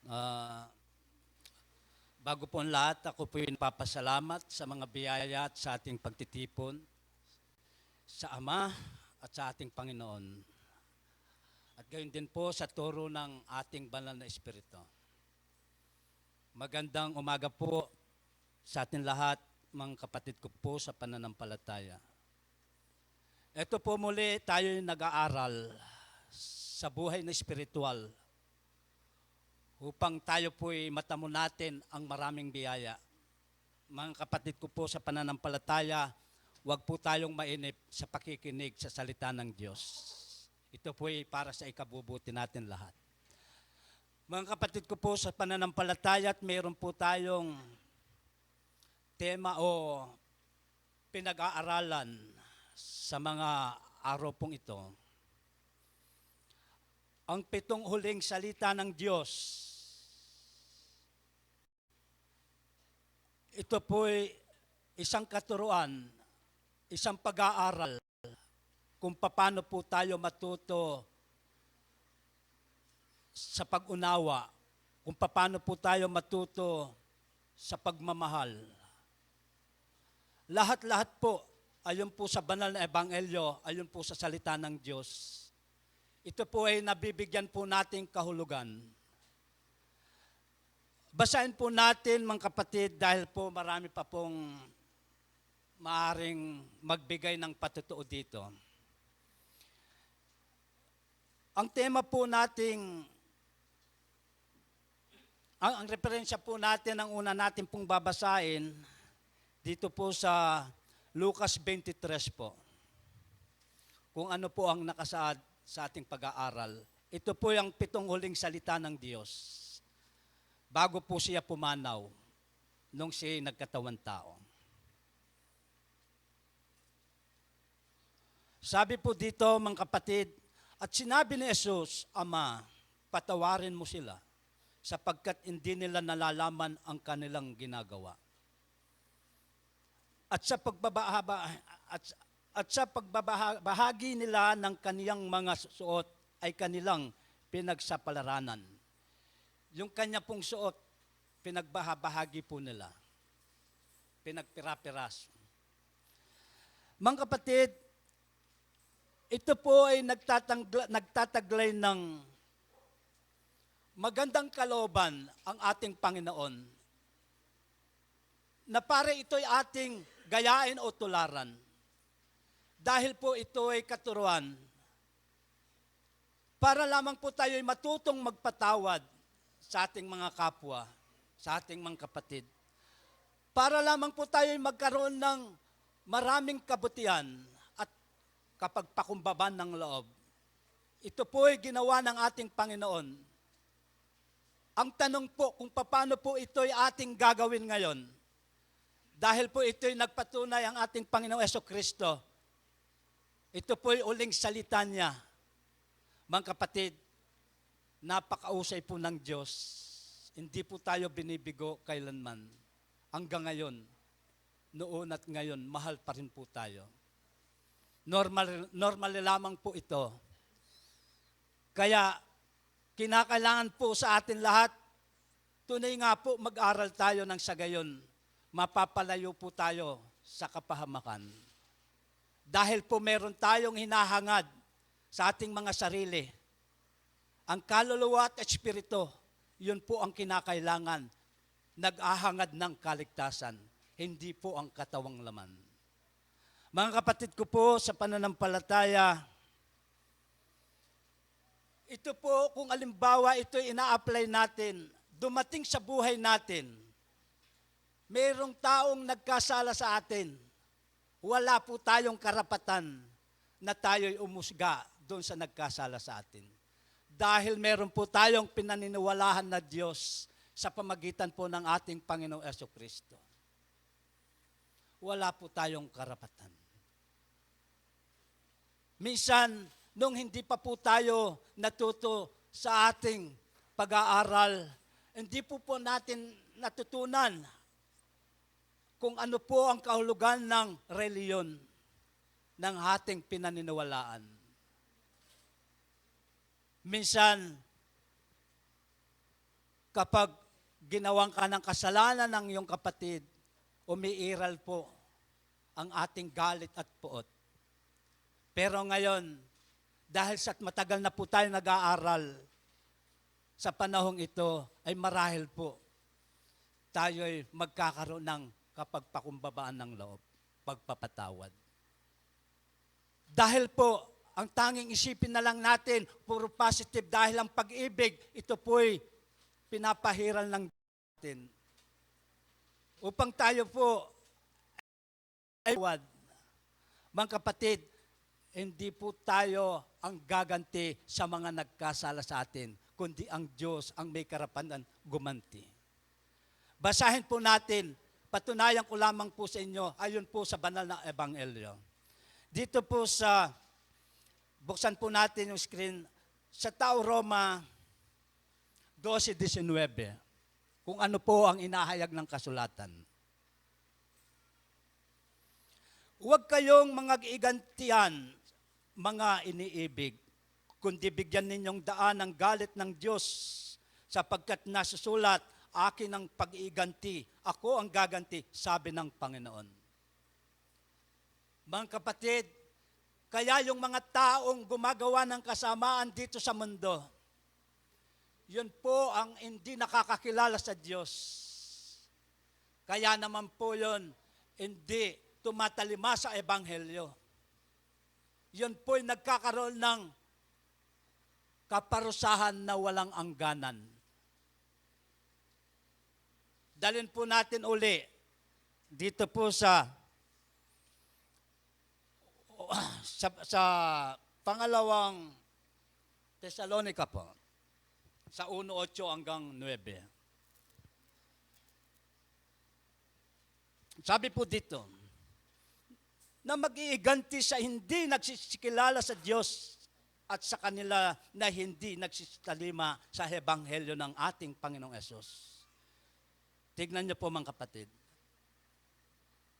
Ah, bago po ang lahat, ako po yung napapasalamat sa mga biyaya at sa ating pagtitipon sa Ama at sa ating Panginoon. At gayon din po sa turo ng ating banal na Espiritu. Magandang umaga po sa ating lahat, mga kapatid ko po sa pananampalataya. Ito po muli tayo yung nag-aaral sa buhay na espiritual upang tayo po'y matamo natin ang maraming biyaya. Mga kapatid ko po sa pananampalataya, huwag po tayong mainip sa pakikinig sa salita ng Diyos. Ito po'y para sa ikabubuti natin lahat. Mga kapatid ko po sa pananampalataya, at mayroon po tayong tema o pinag-aaralan sa mga araw pong ito. Ang 7 huling salita ng Diyos. Ito po'y isang katuruan, isang pag-aaral kung paano po tayo matuto sa pag-unawa, kung paano po tayo matuto sa pagmamahal. Lahat-lahat po, ayon po sa banal na ebanghelyo, ayon po sa salita ng Diyos. Ito po ay nabibigyan po nating kahulugan. Basahin po natin, mga kapatid, dahil po marami pa pong maaaring magbigay ng patutuo dito. Ang tema po nating, ang referensya po natin, ang una natin pong babasahin, dito po sa Lucas 23 po. Kung ano po ang nakasaad sa ating pag-aaral. Ito po yung 7 huling salita ng Diyos. Bago po siya pumanaw nung siya nagkatawan tao. Sabi po dito, mga kapatid, at sinabi ni Jesus, Ama, patawarin mo sila sapagkat hindi nila nalalaman ang kanilang ginagawa. At sa pagbabahagi nila ng kaniyang mga suot ay kanilang pinagsapalaranan. Yung kanya pong suot, pinagbahagi po nila. Pinagpirapiras. Mga kapatid, ito po ay nagtataglay ng magandang kalooban ang ating Panginoon na para ito'y ating gayain o tularan. Dahil po ito ay katuruan, para lamang po tayo'y matutong magpatawad sa ating mga kapwa, sa ating mga kapatid. Para lamang po tayo'y magkaroon ng maraming kabutihan at kapagpakumbaban ng loob. Ito po ay ginawa ng ating Panginoon. Ang tanong po kung paano po ito'y ating gagawin ngayon, dahil po ito'y nagpatunay ang ating Panginoong Jesucristo. Ito po'y uling salita niya. Mga kapatid, napakausay po ng Diyos. Hindi po tayo binibigo kailanman. Hanggang ngayon, noon at ngayon, mahal pa rin po tayo. Normal lamang po ito. Kaya, kinakailangan po sa atin lahat, tunay nga po mag-aral tayo ng sa gayon. Mapapalayo po tayo sa kapahamakan. Dahil po meron tayong hinahangad sa ating mga sarili. Ang kaluluwa at espiritu, yun po ang kinakailangan. Nag-ahangad ng kaligtasan, hindi po ang katawang laman. Mga kapatid ko po sa pananampalataya, ito po kung alimbawa ito ina-apply natin, dumating sa buhay natin, mayroong taong nagkasala sa atin, wala po tayong karapatan na tayo'y umusga doon sa nagkasala sa atin. Dahil meron po tayong pinaniniwalahan na Diyos sa pamagitan po ng ating Panginoong Jesucristo. Wala po tayong karapatan. Minsan, nung hindi pa po tayo natuto sa ating pag-aaral, hindi po natin natutunan kung ano po ang kahulugan ng reliyon ng ating pinaniniwalaan. Minsan, kapag ginawang ka ng kasalanan ng iyong kapatid, umiiral po ang ating galit at puot. Pero ngayon, dahil sa matagal na po tayo nag-aaral, sa panahong ito ay marahil po tayo ay magkakaroon ng kapagpakumbabaan ng loob, pagpapatawad. Dahil po, ang tanging isipin na lang natin, puro positive dahil ang pag-ibig, ito po'y pinapahiral ng natin. Upang tayo po ay tawad. Mga kapatid, hindi po tayo ang gaganti sa mga nagkasala sa atin, kundi ang Diyos ang may karapatan gumanti. Basahin po natin, patunayan ko lamang po sa inyo, ayon po sa banal na ebanghelyo. Dito po sa, buksan po natin yung screen, sa Tao Roma 12:19, kung ano po ang inahayag ng kasulatan. Huwag kayong mga igantian, mga iniibig, kundi bigyan ninyong daan ang galit ng Diyos, sapagkat nasusulat, akin ang pag-iganti, ako ang gaganti, sabi ng Panginoon. Mga kapatid, kaya yung mga taong gumagawa ng kasamaan dito sa mundo, yun po ang hindi nakakakilala sa Diyos. Kaya naman po yun, hindi tumatalima sa Ebanghelyo. Yun po'y nagkakaroon ng kaparusahan na walang angganan. Dalhin po natin uli dito po sa pangalawang Tesalonica po, sa 1:8 hanggang 9. Sabi po dito, na mag-iiganti sa hindi nagsisikilala sa Diyos at sa kanila na hindi nagsisalima sa Ebanghelyo ng ating Panginoong Hesus. Tignan niyo po mga kapatid.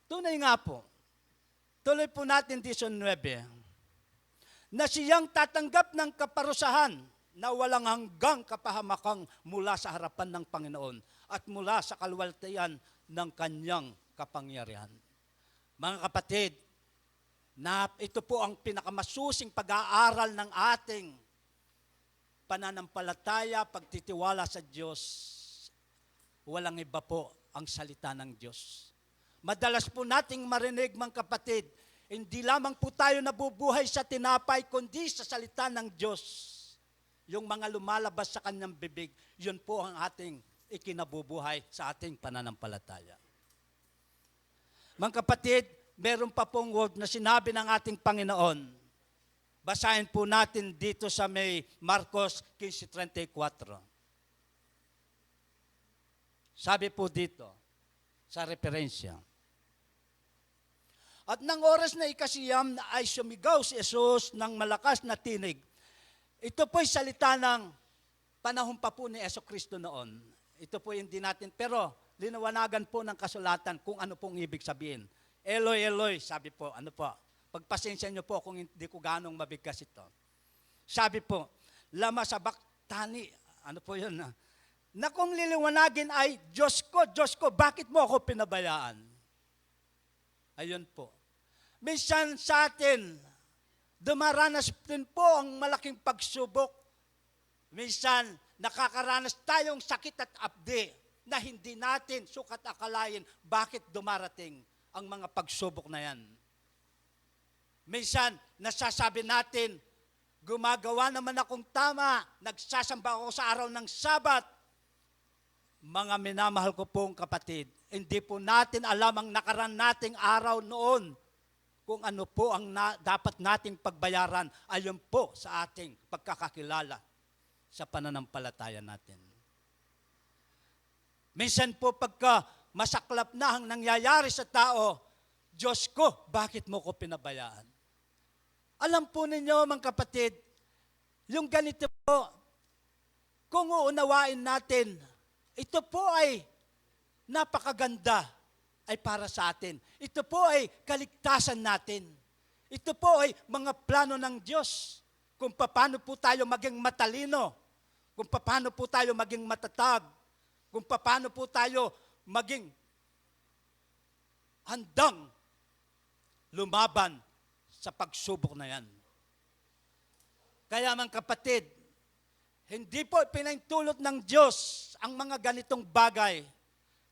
Tunay nga po, tuloy po natin 19, na siyang tatanggap ng kaparusahan na walang hanggang kapahamakang mula sa harapan ng Panginoon at mula sa kaluwalhatian ng kanyang kapangyarihan. Mga kapatid, na ito po ang pinakamasusing pag-aaral ng ating pananampalataya, pagtitiwala sa Diyos. Walang iba po ang salita ng Diyos. Madalas po nating marinig, mga kapatid, hindi lamang po tayo nabubuhay sa tinapay, kundi sa salita ng Diyos. Yung mga lumalabas sa kanyang bibig, yun po ang ating ikinabubuhay sa ating pananampalataya. Mga kapatid, meron pa pong word na sinabi ng ating Panginoon. Basahin po natin dito sa may Marcos 15:34. Sabi po dito, sa referensya. At nang oras na ikasiyam ay sumigaw si Jesus ng malakas na tinig. Ito po'y salita ng panahon pa po ni Jesucristo noon. Ito po hindi natin, pero linawanagan po ng kasulatan kung ano pong ibig sabihin. Eloi, Eloi, sabi po, ano po, pagpasensya nyo po kung hindi ko ganong mabigkas ito. Sabi po, lama sabaktani, ano po yun, na kung liliwanagin ay, Diyos ko, bakit mo ako pinabayaan? Ayun po. Minsan sa atin, dumaranas din po ang malaking pagsubok. Minsan, nakakaranas tayong sakit at abdi na hindi natin sukat akalain bakit dumarating ang mga pagsubok na yan. Minsan, nasasabi natin, gumagawa naman akong tama, nagsasamba ako sa araw ng Sabat. Mga minamahal ko pong kapatid, hindi po natin alam ang nakaraan nating araw noon kung ano po ang dapat nating pagbayaran ayon po sa ating pagkakakilala sa pananampalataya natin. Minsan po pagka masaklap na ang nangyayari sa tao, Diyos ko, bakit mo ko pinabayaan? Alam po ninyo, mga kapatid, yung ganito po, kung uunawain natin, ito po ay napakaganda ay para sa atin. Ito po ay kaligtasan natin. Ito po ay mga plano ng Diyos kung paano po tayo maging matalino, kung paano po tayo maging matatag, kung paano po tayo maging handang lumaban sa pagsubok na yan. Kaya mga kapatid, hindi po pinahintulot ng Diyos ang mga ganitong bagay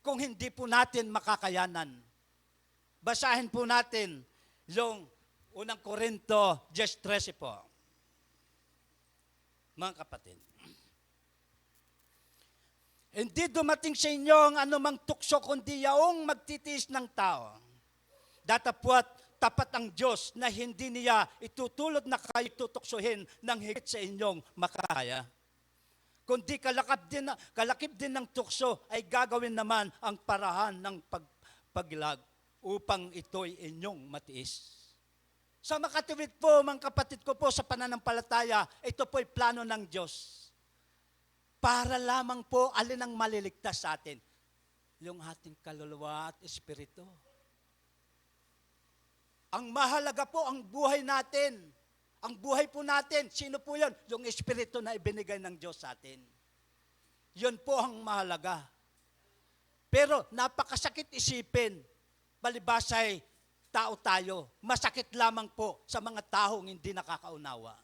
kung hindi po natin makakayanan. Basahin po natin yung unang Korinto 10:13 po. Mga kapatid, hindi dumating sa inyo ang anumang tukso kundi yaong magtitiis ng tao. Datapwat tapat ang Diyos na hindi niya itutulot na kayo tutuksohin ng higit sa inyong makakaya. Kundi kalakip din ng tukso ay gagawin naman ang parahan ng paglag upang ito'y inyong matiis. Sa makatuwid po, mga kapatid ko po, sa pananampalataya, ito po'y plano ng Diyos. Para lamang po alin ang maliligtas sa atin? Yung ating kaluluwa at espiritu. Ang mahalaga po ang buhay natin. Ang buhay po natin, sino po yun? Yung espiritu na ibinigay ng Diyos sa atin. Yun po ang mahalaga. Pero napakasakit isipin, balibasay tao tayo. Masakit lamang po sa mga taong hindi nakakaunawa.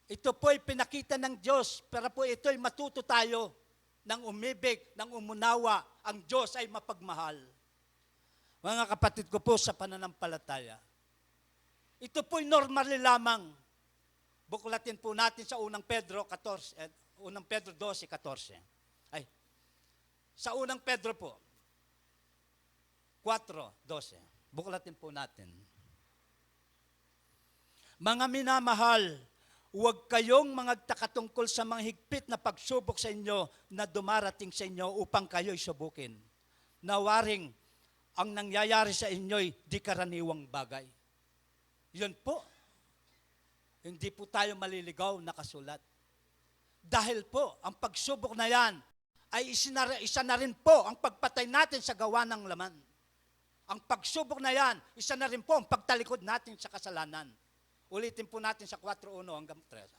Ito po'y pinakita ng Diyos, pero po ito'y matuto tayo ng umibig, ng umunawa. Ang Diyos ay mapagmahal. Mga kapatid ko po sa pananampalataya, ito po'y normally lamang. Buklatin po natin sa unang Pedro 12:14. Ay, sa unang Pedro po, 4:12. Buklatin po natin. Mga minamahal, huwag kayong mangagtaka tungkol sa mga higpit na pagsubok sa inyo na dumarating sa inyo upang kayo'y subukin. Nawaring ang nangyayari sa inyo'y di karaniwang bagay. Yun po. Hindi po tayo maliligaw na kasulat. Dahil po, ang pagsubok na yan ay isa na rin po ang pagpatay natin sa gawa ng laman. Ang pagsubok na yan, isa na rin po ang pagtalikod natin sa kasalanan. Ulitin po natin sa 4:1 hanggang 3.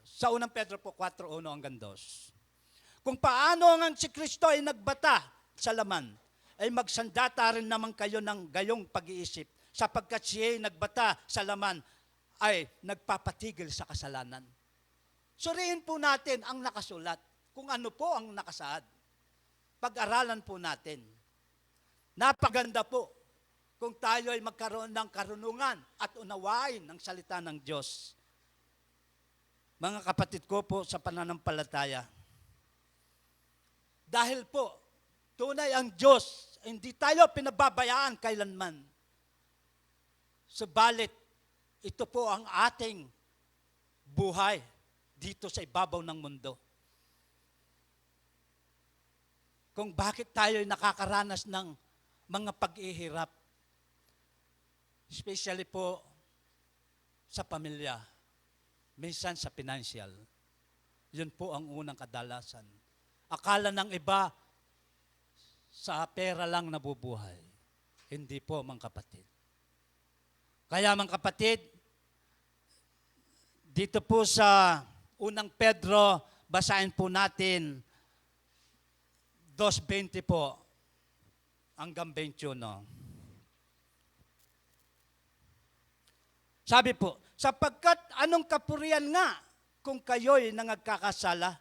Sa unang Pedro po, 4:1 hanggang 2. Kung paano ang si Kristo ay nagbata sa laman, ay magsandata rin naman kayo ng gayong pag-iisip, sapagkat siya ay nagbata sa laman ay nagpapatigil sa kasalanan. Suriin po natin ang nakasulat, kung ano po ang nakasaad. Pag-aralan po natin. Napaganda po kung tayo ay magkaroon ng karunungan at unawain ng salita ng Diyos. Mga kapatid ko po sa pananampalataya, dahil po, tunay ang Diyos, hindi tayo pinababayaan kailanman. Subalit, ito po ang ating buhay dito sa ibabaw ng mundo. Kung bakit tayo nakakaranas ng mga pag-ihirap, especially po sa pamilya, minsan sa financial. Yun po ang unang kadalasan. Akala ng iba, sa pera lang nabubuhay. Hindi po, mga kapatid. Kaya, mga kapatid, dito po sa unang Pedro, basahin po natin 2:20 po hanggang 21. Sabi po, sapagkat anong kapurian nga kung kayo'y nangagkakasala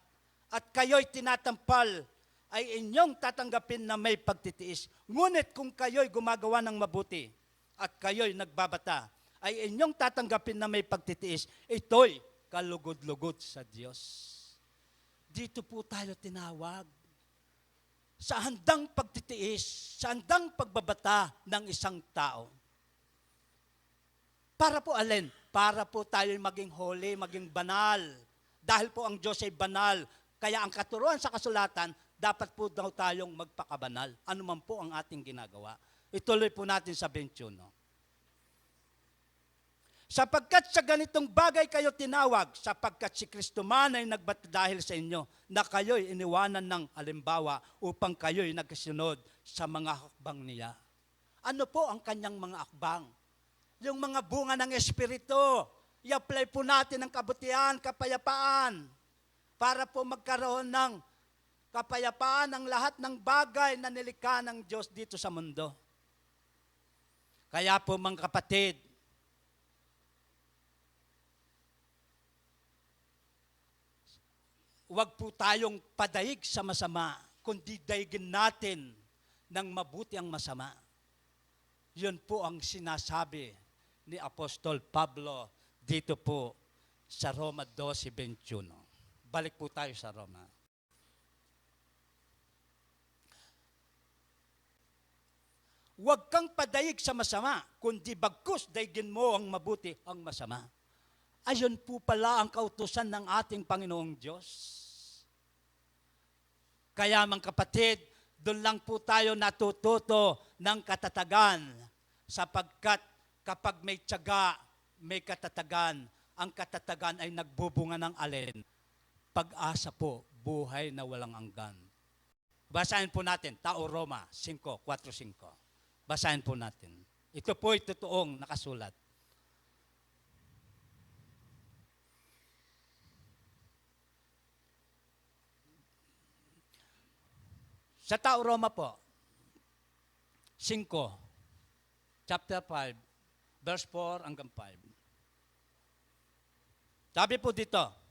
at kayo'y tinatampal ay inyong tatanggapin na may pagtitiis. Ngunit kung kayo'y gumagawa ng mabuti at kayo'y nagbabata, ay inyong tatanggapin na may pagtitiis. Ito'y kalugod-lugod sa Diyos. Dito po tayo tinawag sa handang pagtitiis, sa handang pagbabata ng isang tao. Para po alin? Para po tayo maging holy, maging banal. Dahil po ang Diyos ay banal. Kaya ang katuruan sa kasulatan, dapat po daw tayong magpakabanal. Ano man po ang ating ginagawa. Ituloy po natin sa 21. Sapagkat sa ganitong bagay kayo tinawag, sapagkat si Kristo man ay nagbata dahil sa inyo, na kayo'y iniwanan ng halimbawa upang kayo'y nagkasunod sa mga hakbang niya. Ano po ang kanyang mga hakbang? Yung mga bunga ng Espiritu. I-apply po natin ang kabutihan, kapayapaan, para po magkaroon ng kapayapaan ang lahat ng bagay na nilikha ng Diyos dito sa mundo. Kaya po mga kapatid, huwag po tayong padaig sa masama, kundi daigin natin ng mabuti ang masama. Yun po ang sinasabi ni Apostol Pablo dito po sa Roma 12:21. Balik po tayo sa Roma. Huwag kang padaig sa masama, kundi bagkus daigin mo ang mabuti ang masama. Ayon po pala ang kautusan ng ating Panginoong Diyos. Kaya mga kapatid, doon lang po tayo natututo ng katatagan sapagkat kapag may tiyaga, may katatagan, ang katatagan ay nagbubunga ng alin? Pag-asa po, buhay na walang hanggan. Basahin po natin, Tao Roma 5:4-5. Basahin po natin. Ito po ay totoong nakasulat. Sa Tao Roma po, 5, chapter 5, verse 4 hanggang 5. Sabi po dito,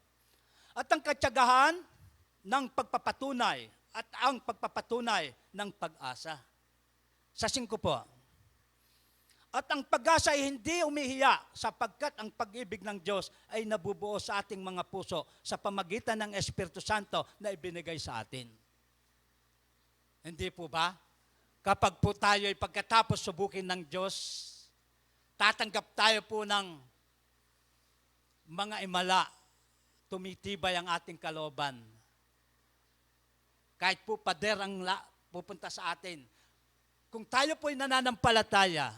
at ang katsagahan ng pagpapatunay at ang pagpapatunay ng pag-asa. Sa 5 po, at ang pag-asa ay hindi umihiya sapagkat ang pag-ibig ng Diyos ay nabubuo sa ating mga puso sa pamagitan ng Espiritu Santo na ibinigay sa atin. Hindi po ba? Kapag po tayo ay pagkatapos subukin ng Diyos, tatanggap tayo po ng mga imala, tumitibay ang ating kalooban. Kahit po pader ang pupunta sa atin. Kung tayo po ay nananampalataya,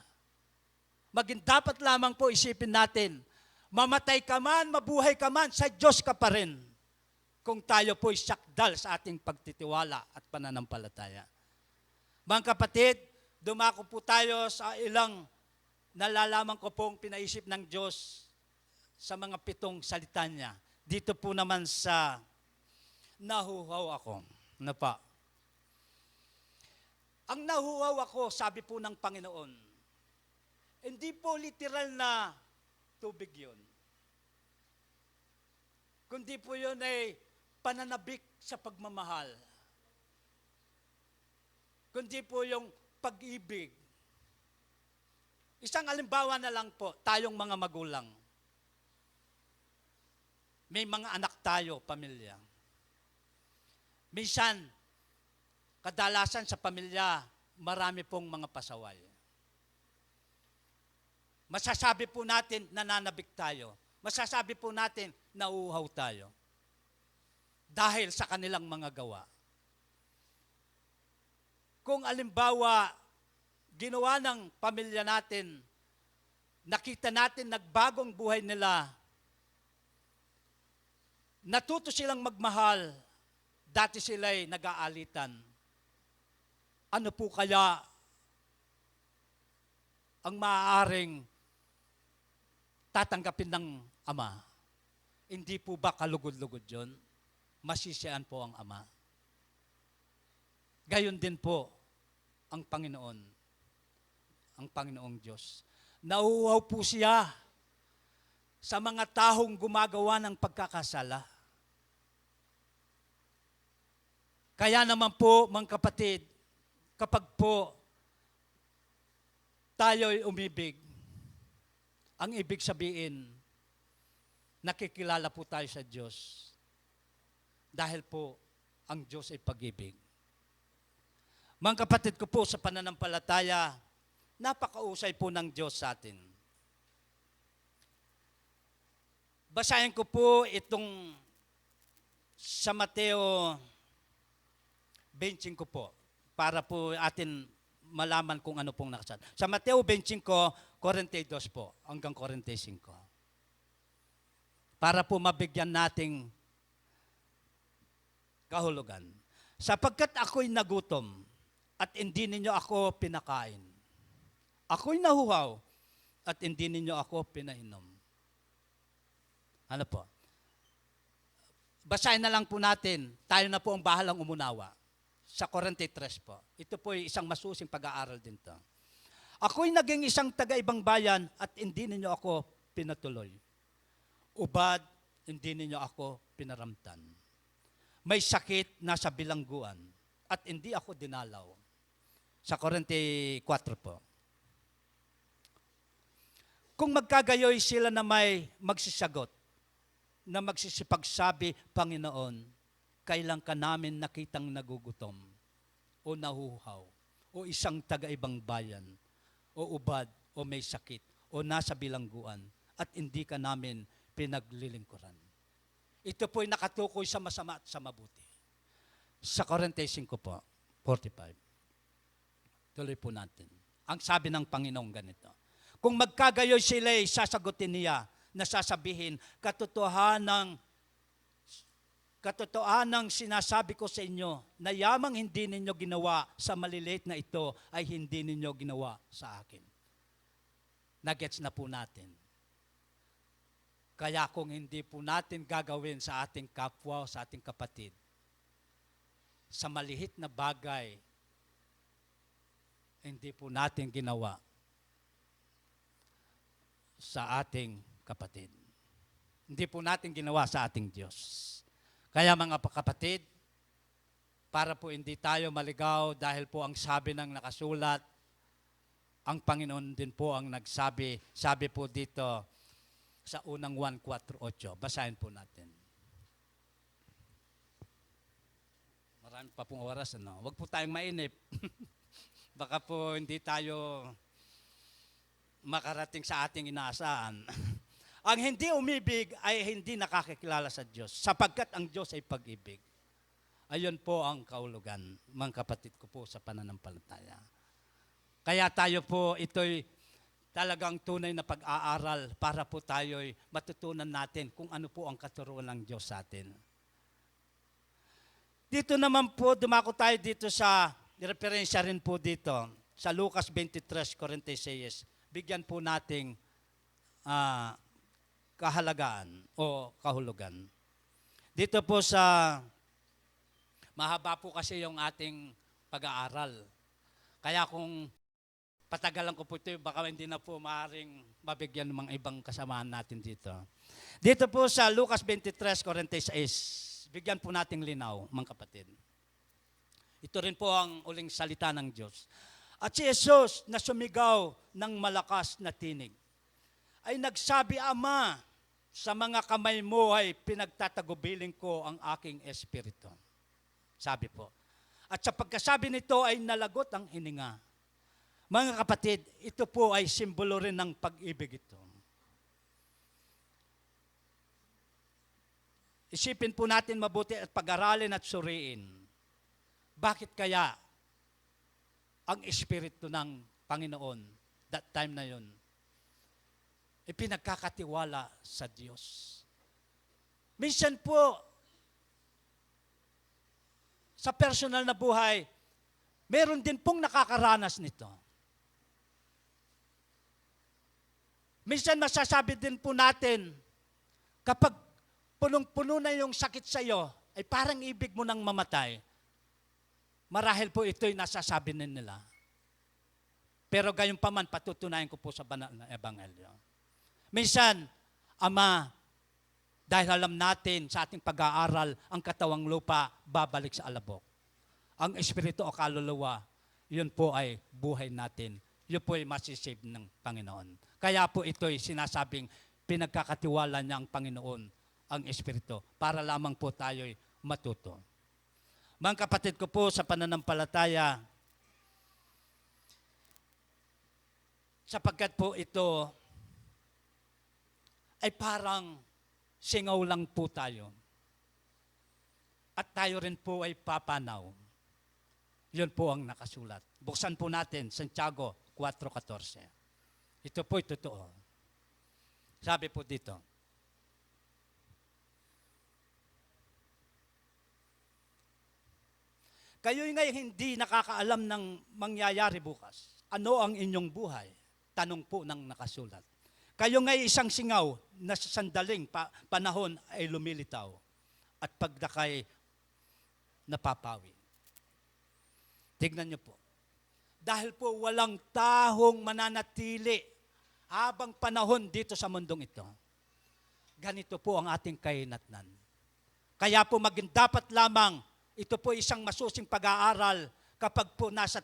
maging dapat lamang po isipin natin, mamatay ka man, mabuhay ka man, sa Diyos ka pa rin. Kung tayo po'y sakdal sa ating pagtitiwala at pananampalataya. Mga kapatid, dumako po tayo sa ilang nalalaman ko pong pinaisip ng Diyos sa mga 7 salita niya. Dito po naman sa nahuhaw ako. Ano pa? Ang nahuhaw ako, sabi po ng Panginoon, hindi po literal na tubig yun. Kundi po yun ay pananabik sa pagmamahal. Kundi po yung pag-ibig. Isang halimbawa na lang po, tayong mga magulang. May mga anak tayo, pamilya. Minsan, kadalasan sa pamilya, marami pong mga pasaway. Masasabi po natin, nananabik tayo. Masasabi po natin, nauuhaw tayo. Dahil sa kanilang mga gawa. Kung alimbawa, ginawa ng pamilya natin, nakita natin nagbagong buhay nila, natuto silang magmahal, dati sila'y nag-aalitan. Ano po kaya ang maaaring tatanggapin ng ama? Hindi po ba kalugod-lugod yun? Masisiyan po ang Ama. Gayon din po ang Panginoon, ang Panginoong Diyos. Nauuhaw po siya sa mga taong gumagawa ng pagkakasala. Kaya naman po, mga kapatid, kapag po tayo'y umibig, ang ibig sabihin, nakikilala po tayo sa Diyos. Dahil po, ang Diyos ay pag-ibig. Mga kapatid ko po sa pananampalataya, napakausay po ng Diyos sa atin. Basahin ko po itong sa Mateo 25 po, para po atin malaman kung ano pong nakasaad. Sa Mateo 25, 42 po, hanggang 45. Para po mabigyan nating kahulugan. Sapagkat ako'y nagutom at hindi ninyo ako pinakain. Ako'y nahuhaw at hindi ninyo ako pinainom. Ano po? basahin na lang po natin, tayo na po ang bahalang umunawa. Sa 43 po. Ito po ay isang masusing pag-aaral din to. Ako'y naging isang taga-ibang bayan at hindi ninyo ako pinatuloy. Ubad, hindi ninyo ako pinaramtan. May sakit nasa bilangguan at hindi ako dinalaw. Sa 44 po. Kung magkagayoy sila na may magsisagot, na magsisipagsabi, Panginoon, kailan ka namin nakitang nagugutom, o nahuhaw, o isang taga-ibang bayan, o ubad, o may sakit, o nasa bilangguan, at hindi ka namin pinaglilingkuran. Ito po'y nakatukoy sa masama at sa mabuti. Sa 45 po, 45. Tuloy po natin. Ang sabi ng Panginoong ganito, kung magkagayoy sila'y sasagutin niya na sasabihin, katotohanang sinasabi ko sa inyo na yamang hindi ninyo ginawa sa maliliit na ito ay hindi ninyo ginawa sa akin. Nagets na po natin. Kaya kung hindi po natin gagawin sa ating kapwa o sa ating kapatid, sa maliliit na bagay, hindi po natin ginawa sa ating kapatid. Hindi po natin ginawa sa ating Diyos. Kaya mga kapatid, para po hindi tayo maligaw dahil po ang sabi ng nakasulat, ang Panginoon din po ang nagsabi, sabi po dito sa unang 1:4-8. Basahin po natin. Marami pa pong oras, ano? Huwag po tayong mainip. Baka po hindi tayo makarating sa ating inaasahan. Ang hindi umibig ay hindi nakakakilala sa Diyos, sapagkat ang Diyos ay pag-ibig. Ayun po ang kaulugan, mga kapatid ko po sa pananampalataya. Kaya tayo po, ito'y talagang tunay na pag-aaral para po tayo'y matutunan natin kung ano po ang katuruan ng Diyos sa atin. Dito naman po, dumako tayo dito sa, referensya rin po dito, sa Lucas 23:46. Bigyan po nating kahalagaan o kahulugan. Dito po sa, mahaba po kasi yung ating pag-aaral. Kaya kung patagalan ko po ito, baka hindi na po maaaring mabigyan ng mga ibang kasamahan natin dito. Dito po sa Lucas 23:46, bigyan po nating linaw, mga kapatid. Ito rin po ang uling salita ng Diyos. At si Jesus na sumigaw ng malakas na tinig, ay nagsabi, Ama, sa mga kamay mo ay pinagtatagubilin ko ang aking espiritu. Sabi po. At sa pagkasabi nito ay nalagot ang hininga. Mga kapatid, ito po ay simbolo rin ng pag-ibig ito. Isipin po natin mabuti at pag-aralin at suriin. Bakit kaya ang espiritu ng Panginoon that time na yun ipinagkakatiwala sa Diyos? Minsan po, sa personal na buhay, meron din pong nakakaranas nito. Minsan masasabi din po natin, kapag punong-puno na yung sakit sa iyo, ay parang ibig mo nang mamatay. Marahil po ito'y nasasabi nila. Pero gayon pa man, patutunayan ko po sa banal na ebanghelyo. Minsan, Ama, dahil alam natin sa ating pag-aaral, ang katawang lupa babalik sa alabok. Ang espiritu o kaluluwa, yun po ay buhay natin. Yun po ay masisave ng Panginoon. Kaya po ito'y sinasabing pinagkakatiwala niya ang Panginoon, ang espiritu, para lamang po tayo'y matuto. Mga kapatid ko po sa pananampalataya, sapagkat po ito ay parang singaw lang po tayo. At tayo rin po ay papanaw. Yun po ang nakasulat. Buksan po natin, Santiago 4:14. Ito po'y totoo. Sabi po dito, kayo'y ngayon hindi nakakaalam ng mangyayari bukas. Ano ang inyong buhay? Tanong po ng nakasulat. Kayo ngayon isang singaw na sa sandaling panahon ay lumilitaw at pagdakay napapawi. Tignan niyo po. Dahil po walang tahong mananatili habang panahon dito sa mundong ito. Ganito po ang ating kahinatnan. Kaya po maging dapat lamang, ito po isang masusing pag-aaral kapag po nasa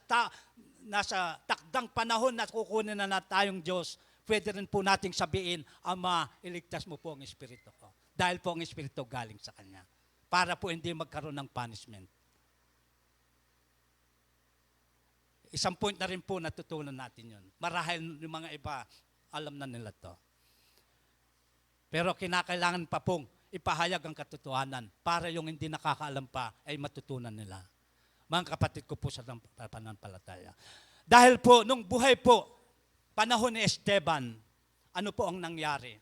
takdang panahon na kukunin na tayong Diyos, pwede rin po nating sabihin, Ama, iligtas mo po ang Espiritu ko. Dahil po ang Espiritu galing sa Kanya. Para po hindi magkaroon ng punishment. Isang point na rin po natutunan natin yun. Marahil yung mga iba, alam na nila to. Pero kinakailangan pa pong ipahayag ang katotohanan para yung hindi nakakaalam pa ay matutunan nila. Mga kapatid ko po sa pananampalataya. Dahil po, nung buhay po, panahon ni Esteban, ano po ang nangyari?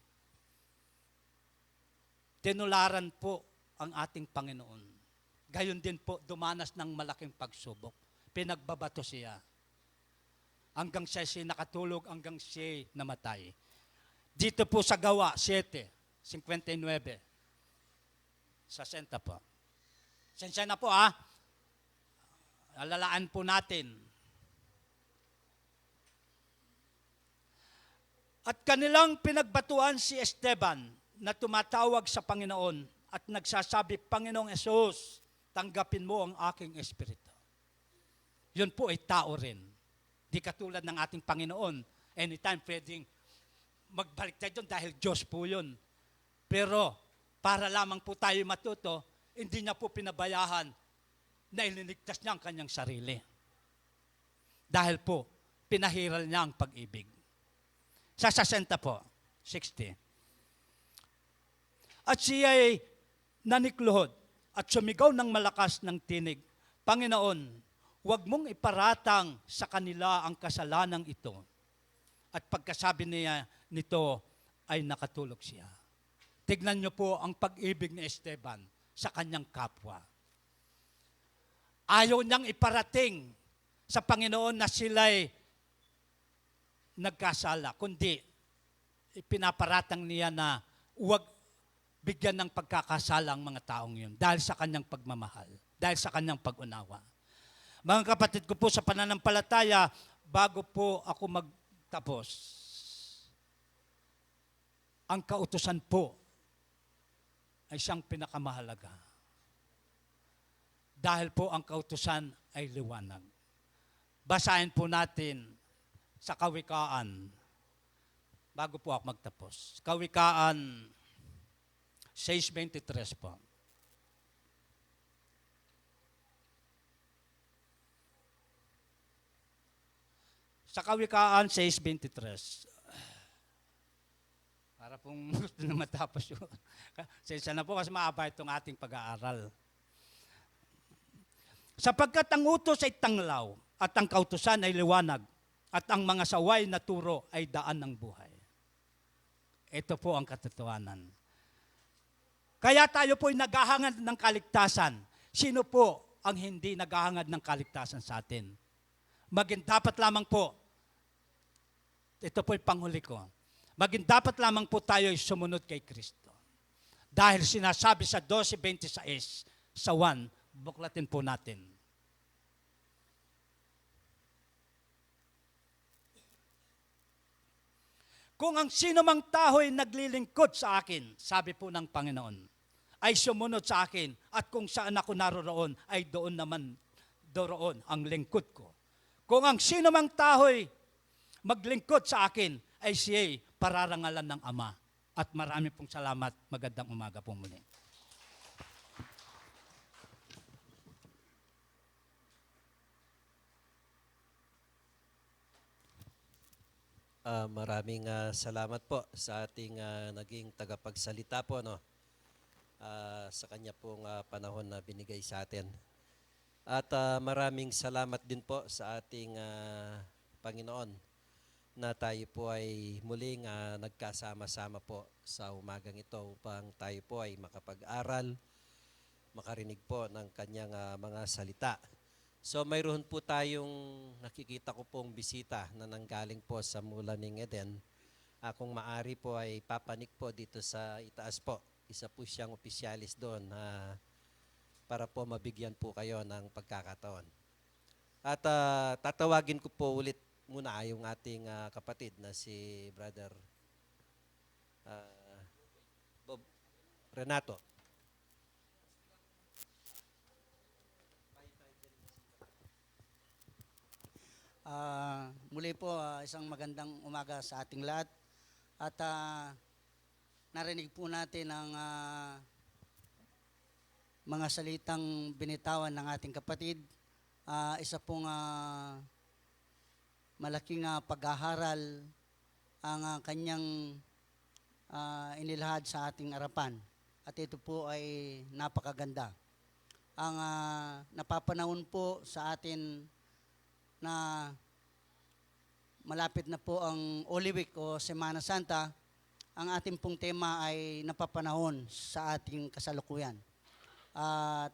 Tinularan po ang ating Panginoon. Gayon din po, dumanas ng malaking pagsubok. Pinagbabato siya. Hanggang siya nakatulog, hanggang siya namatay. Dito po sa Gawa, 7:59. Sa 60 po. Sensya na po alalaan po natin. At kanilang pinagbatuan si Esteban na tumatawag sa Panginoon at nagsasabi, Panginoong Hesus, tanggapin mo ang aking espiritu. Yun po ay tao rin. Di katulad ng ating Panginoon. Anytime pwedeng magbalik tayo doon dahil Diyos po yun. Pero para lamang po tayo matuto, hindi niya po pinabayahan na ililigtas niya ang kanyang sarili. Dahil po, pinahiral niya ang pag-ibig. Sa 60 po, 60. At siya ay nanikluhod at sumigaw ng malakas ng tinig, Panginoon, huwag mong iparatang sa kanila ang kasalanang ito. At pagkasabi niya nito ay nakatulog siya. Tignan niyo po ang pag-ibig ni Esteban sa kanyang kapwa. Ayaw niyang iparating sa Panginoon na sila'y nagkasala, kundi ipinaparatang niya na huwag bigyan ng pagkakasala ang mga taong yun dahil sa kanyang pagmamahal, dahil sa kanyang pag-unawa. Mga kapatid ko po sa pananampalataya, bago po ako magtapos, ang kautusan po ay siyang pinakamahalaga. Dahil po ang kautusan ay liwanag. Basahin po natin sa Kawikaan, bago po ako magtapos. Kawikaan 6:23 po. Sa Kawikaan 6:23. Para pong gusto na matapos yun. Sensya na po kasi maaba itong ating pag-aaral. Sapagkat ang utos ay tanglaw at ang kautusan ay liwanag at ang mga saway na turo ay daan ng buhay. Ito po ang katotohanan. Kaya tayo po ay naghahangad ng kaligtasan. Sino po ang hindi naghahangad ng kaligtasan sa atin? Maging dapat lamang po, ito po ay panghuli ko, maging dapat lamang po tayo ay sumunod kay Kristo. Dahil sinasabi sa 12:26, sa 1, buklatin po natin. Kung ang sino mang tao ay naglilingkod sa akin, sabi po ng Panginoon, ay sumunod sa akin at kung saan ako naroroon ay doon naman doroon ang lingkod ko. Kung ang sino mang tao ay maglingkod sa akin ay siya'y pararangalan ng Ama. At marami pong salamat. Magandang umaga po muli. Maraming salamat po sa ating naging tagapagsalita po, no? Sa kanya pong panahon na binigay sa atin. At maraming salamat din po sa ating Panginoon na tayo po ay muling nagkasama-sama po sa umagang ito upang tayo po ay makapag-aral, makarinig po ng kanyang mga salita. So mayroon po tayong nakikita ko pong bisita na nanggaling po sa Mula ng Eden. Kung maari po ay papanik po dito sa itaas po. isa po siyang opisyalis doon para po mabigyan po kayo ng pagkakataon. At tatawagin ko po ulit muna yung ating kapatid na si Brother Bob Renato. Muli po, isang magandang umaga sa ating lahat. At narinig po natin ang mga salitang binitawan ng ating kapatid. Isa pong malaking pag-aharal ang kanyang inilahad sa ating harapan. At ito po ay napakaganda. Ang napapanahon po sa atin na malapit na po ang Holy Week o Semana Santa, ang ating pong tema ay napapanahon sa ating kasalukuyan. At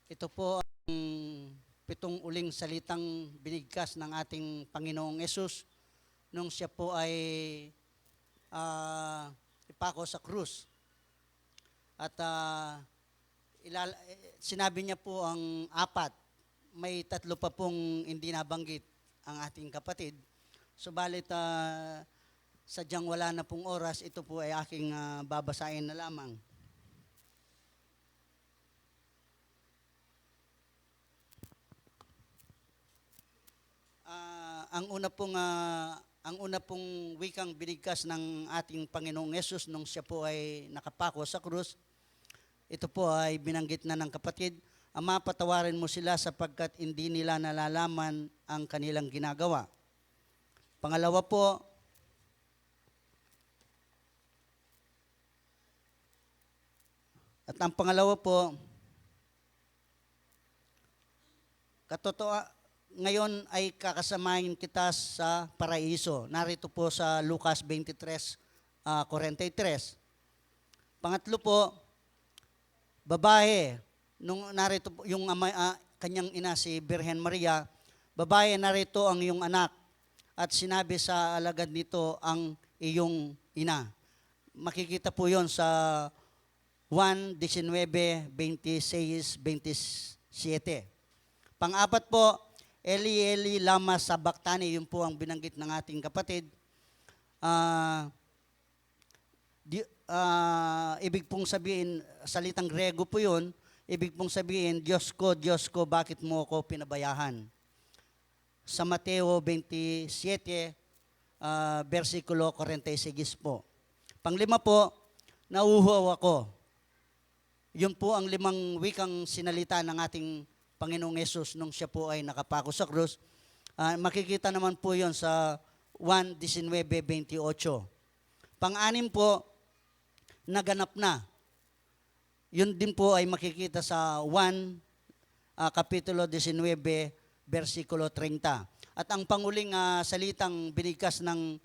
ito po ang 7 uling salitang binigkas ng ating Panginoong Yesus nung siya po ay ipako sa krus. At sinabi niya po ang 4. May 3 pa pong hindi nabanggit ang ating kapatid. Subalit sadyang wala na pong oras, ito po ay aking babasahin na lamang. Ang una pong wikang binigkas ng ating Panginoong Yesus nung siya po ay nakapako sa krus, ito po ay binanggit na ng kapatid, Ama, patawarin mo sila sapagkat hindi nila nalalaman ang kanilang ginagawa. Pangalawa po, ngayon ay kakasamahin kita sa paraiso. Narito po sa Lucas 23:43. Pangatlo po, babae, nung narito yung kanyang ina si Birhen Maria, babae, narito ang iyong anak, at sinabi sa alagad nito ang iyong ina. Makikita po yon sa 1:19-26-27. Pang-apat po, Eli Eli lama sabachthani, yun po ang binanggit ng ating kapatid. Ibig pong sabihin, salitang Grego po yun, ibig pong sabihin, Diyos ko, bakit mo ako pinabayahan? Sa Mateo 27, versikulo 46 po. Panglima po, nauuhaw ako. Yun po ang 5 wikang sinalita ng ating Panginoong Yesus nung siya po ay nakapako sa krus. Makikita naman po yun sa 1:19-28. Pang-anim po, naganap na. Yun din po ay makikita sa 1, Kapitulo 19, versikulo 30. At ang panguling salitang binigkas ng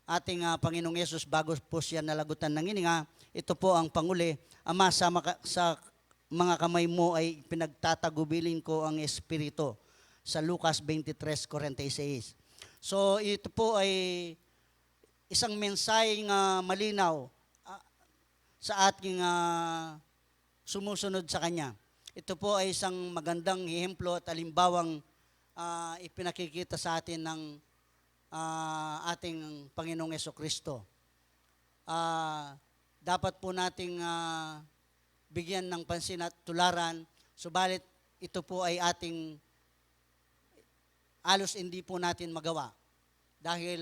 ating Panginoong Yesus bago po siya nalagutan ng hininga, ito po ang panguli, Ama, sa mga kamay mo ay pinagtatagubilin ko ang Espiritu. Sa Lucas 23:46. So ito po ay isang mensaheng malinaw sa ating sumusunod sa Kanya. Ito po ay isang magandang ehemplo at alimbawang ipinakikita sa atin ng ating Panginoong Jesucristo. Dapat po nating bigyan ng pansin at tularan, subalit ito po ay ating halos hindi po natin magawa dahil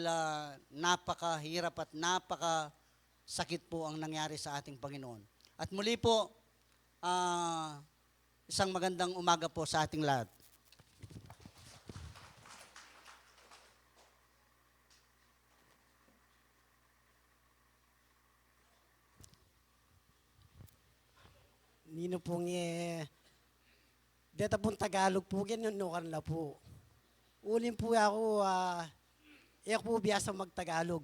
napakahirap at napakasakit po ang nangyari sa ating Panginoon. At muli po, isang magandang umaga po sa ating lahat. Nino pong deta pong Tagalog po, ganyan nukan la po. Ulim po ako, ako po biyasa mag-Tagalog.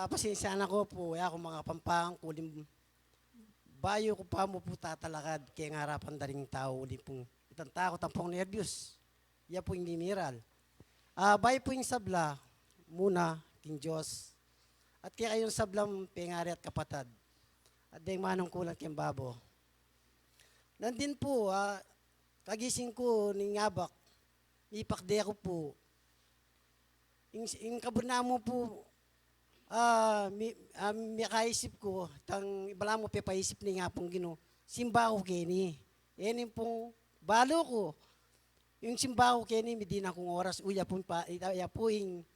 Pasensya na ko po, ako mga pampang, kulim, bayo ko pa mo po tatalakad, kaya ngarapan daring tao, ulim pong, itang takot, tampong nervyos. Iya po yung niniral. Bayo po yung sabla, muna, King Diyos. At kaya kayong sablam pengari at kapatad. At dahil manong kulat kayong babo. Nandin po, kagising ko ni ngabak, ipakde ako po. Yung kabuna mo po, may kaisip ko, tang ibala mo pepaisip ni nga pong gino, simba ko kini. Yan yung pong balo ko. Yung simba ko kini, hindi na akong oras, uya po yung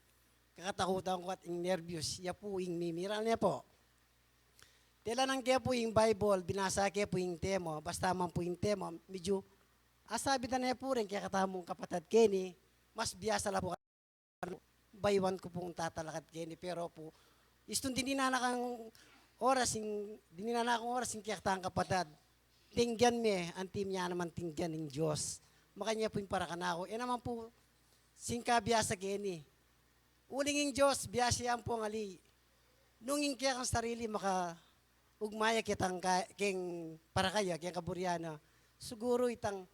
kakatakutan ko at yung nervyos, ya po yung mimira niya po. Tila nang kaya po yung Bible, binasa kaya po yung temo, basta man po yung temo, medyo, sabi na niya po rin, kaya katamong kapatid Kenny, mas biyasa la po, baywan ko pong tatalakat Kenny, pero po, istong dininanakang oras, yung kaya katang kapatid, tinggan me, ang team niya naman tinggan ng Diyos. Makanya po yung para kanako. E naman po, singka biyasa Kenny. Ulinging Diyos, biyasyan po ang ali. Nunging kaya kang sarili ugmaya kitang keng para kaya, kaya kaburyana. Siguro itang,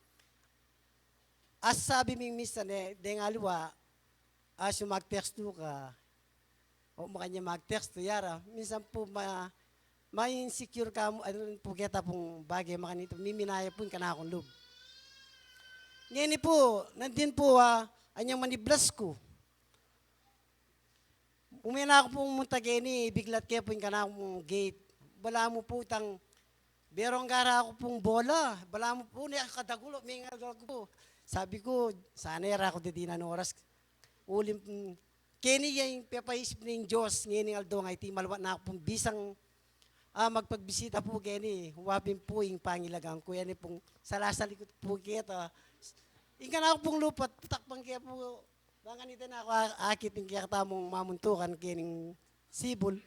as sabi ming minsan deng aliwa, as yung mag-text ka, o makanya mag-text yara, minsan po ma-insecure ka mo, ano po kita pong bagay, makanito, miminaya po yung kanakong loob. Ngayon po, nandin po, anyang maniblas ko. Umina ako pong munta gini, biglat kayo po yung kanakong gate. Bala mo po itang, berong gara ako pong bola. Bala mo po, niya kadagulo, may nga po. Sabi ko, sana yara ako didina ng oras. Ulim, kini yung pepaisip ng Diyos, ngayon aldo nga iti malawat na ako pong bisang magpagbisita po kini. Huwapin po yung pangilagang ko. Yan pong salasalikot po kita. Ingka na ako pong lupat, takpang kaya po, baka nito na ako akit yung kaya katamong mamuntukan kining sibol.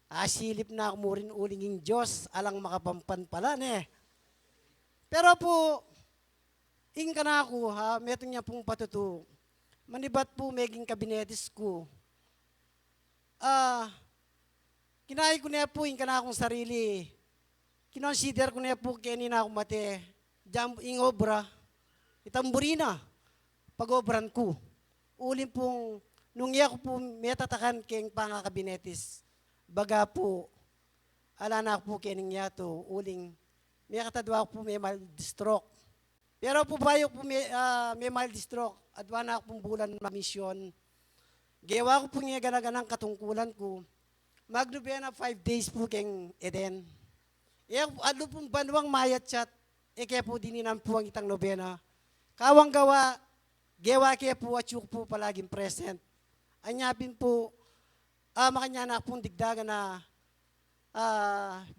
Asilip na ako mo rin uling yung Diyos, alang makapampan pala ne. Pero po, ingka na ako, meto niya pong patuto. Manibat po meging kabinetis ko. Kinay ko na po, ingka na akong sarili. Kinonsider ko na po, kaya na ako mate. Ing obra, itamburina, pag-obran ko. Uling pong, nung iya ko po metatakan keng pangakabinetis, baga po, ala na po kening yato, uling, may katadwa ko po may mild stroke. Pero po bayo po may mild stroke, adwa na akong bulan na mission. Gawa ko po nga ganaganang katungkulan ko, magnobena 5 days po keng Eden. Ano pong banwang mayat chat, kaya po dininan po ang itang nobena. Kawang gawa, gewa kaya po at yung po palaging present. Anyapin po, makanya na pong digdagan na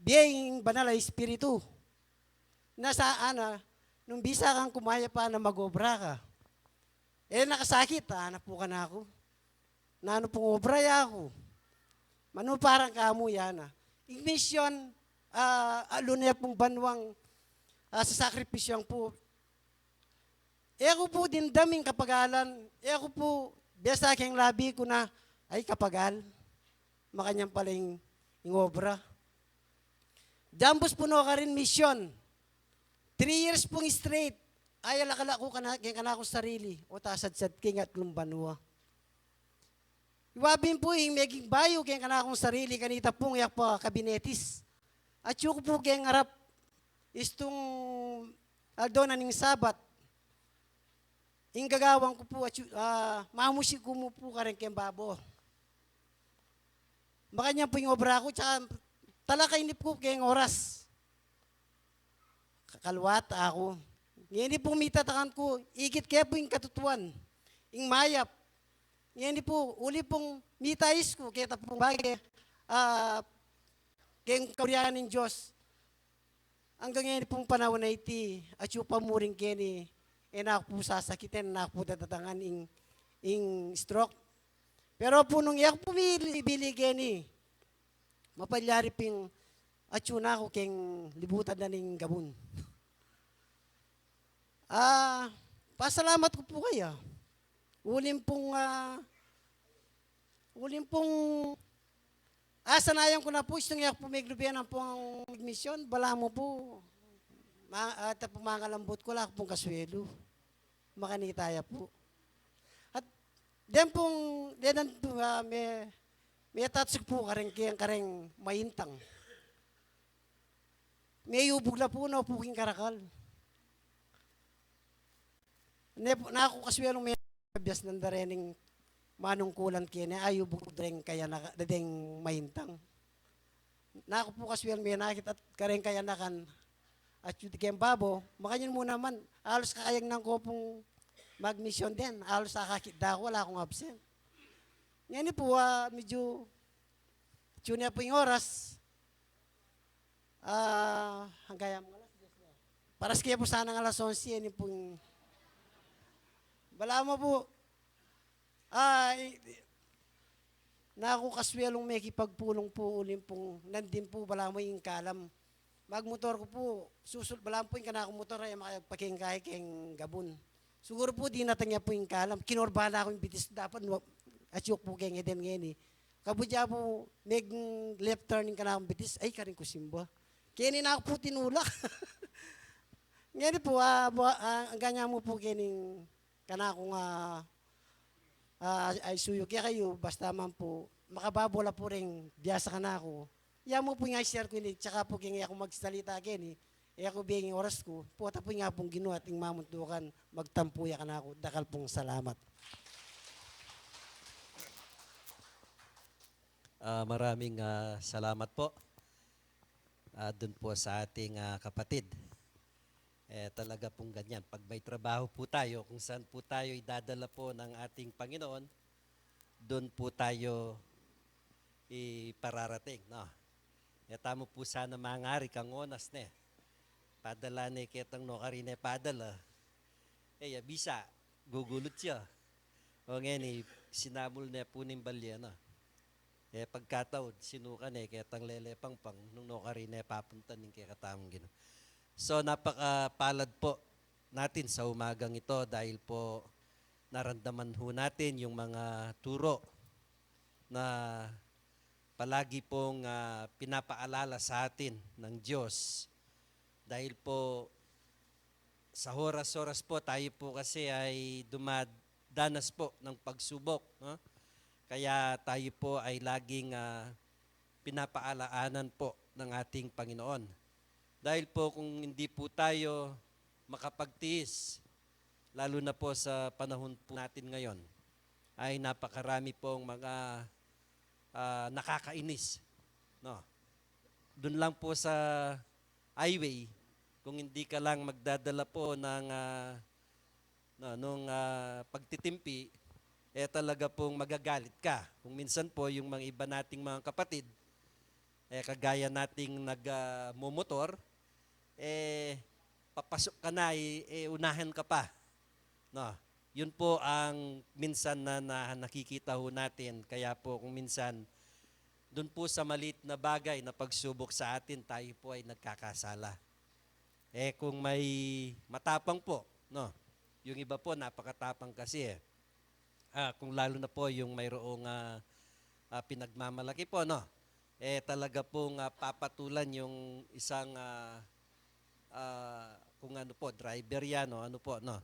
biyaying banal ay espiritu. Nasaan nung bisa kang kumaya pa na mag-obra ka. Nakasakit, hanap po ka na ako. Na ano pong obra ya ako. Mano parang kamo yan. Ignition, alunya pong banwang sa sakripisyong po. Ako po din daming kapagalan. Ako po, besa aking labi ko na, ay kapagal. Makanyang pala yung obra. Jambos puno ka rin mission. 3 years pong straight. Ay alakala ko kana ko sarili. O tasad-sad king at lumbanwa. Iwabin po yung meging bayo kaya kana akong sarili. Kanita pong yak pa kabinetis. At yung po kaya ngarap. Istong aldo na ning sabat. Ing gagawang ko po at mamusik ko mo po ka rin kayong babo. Makanya po yung obra ko, tsaka talakainip ko kayong oras. Kakalwat ako. Ngayon po mitatakan ko, ikit kaya po yung katutuan. Yung mayap. Ngayon po, uli pong mitayis ko, kaya pong bagay, kayong kauryahan ng Diyos. Hanggang ngayon pong panahon na iti, at yung pamuring kini, na ako po sasakitin, na ako po dadatangan ing stroke. Pero po nung iyak po bili kini, mapalyari ping at yun ako keng libutan na ning gabon. Pasalamat ko po kaya. Ulim pong sanayan ko na po, itong iyak po may grubiyan ng pong mission, bala mo po. At pumangalambot ko lang pong kaswelo. Makanitaya po. At den May tatsog po kareng mayintang. May ubog na po na puking karakal. Na ako kaswelong may abiyas ng darening manungkulan kene ay ubog dareng kaya na dadeng mayintang. Na ako po kaswelong may nakit at kareng kaya na kan at yung kem babo, makanyan mo naman, alos kakayag ng ko pong mag-mission din. Alos kakakita ko, wala akong absent. Ngayon po, medyo tune po yung oras. Hanggang mga alas 10 na. Paras kaya po sana ng alas 11, yan po yung... Bala mo po, na ako kaswelong may kipagpulong po ulim pong, nandin po bala mo yung kalam. Magmotor ko po, bala po yung kanakong motor ay makapagpakingkay kayong gabon. Siguro po di natangya po yung kalam. Kinorbala ko yung bitis, dapat asyok po kayong eden ngayon eh. Kabudya po, may left turn yung kanakong bitis, ay karin ko simba. Kaya na ako po tinulak. Ngayon po, ang ganyan mo po kaning kanakong ay suyo. Kaya kayo, basta man po, makababola po rin biyasa ka na ako. Yan mo po nga share ko ni, tsaka po kaya ako magsalita again eh. Ako biyang oras ko, puta po nga pong ginawa ating mamuntukan, magtampuya ka na ako. Dakal pong salamat. Maraming salamat po dun po sa ating kapatid. Talaga pong ganyan. Pag may trabaho po tayo, kung saan po tayo idadala po ng ating Panginoon, dun po tayo ipararating. No? Tamo po sana mangari kang onas ne. Padala ne ketang no karine padala. Bisa, gugulot siya. O ngayon sinabol ne po nimbalya na. Pagkataon, sinuka ne ketang lelepang pang nung no karine papunta ning kekatamang gino. So napakapalad po natin sa umagang ito dahil po naramdaman ho natin yung mga turo na palagi pong pinapaalala sa atin ng Diyos. Dahil po sa oras-oras po tayo po kasi ay dumadanas po ng pagsubok. No? Kaya tayo po ay laging pinapaalaanan po ng ating Panginoon. Dahil po kung hindi po tayo makapagtiis, lalo na po sa panahon po natin ngayon, ay napakarami pong mga nakakainis. No. Doon lang po sa highway, kung hindi ka lang magdadala po ng pagtitimpi, talaga pong magagalit ka. Kung minsan po yung mga iba nating mga kapatid, kagaya nating nagmumotor, papasok ka na, unahan ka pa. No. Yun po ang minsan na nakikita ho natin. Kaya po kung minsan, doon po sa maliit na bagay na pagsubok sa atin, tayo po ay nagkakasala. Kung may matapang po, no? Yung iba po napakatapang kasi kung lalo na po yung mayroong pinagmamalaki po, no? Talaga pong papatulan yung isang kung ano po, driver yan, no? Ano po, no?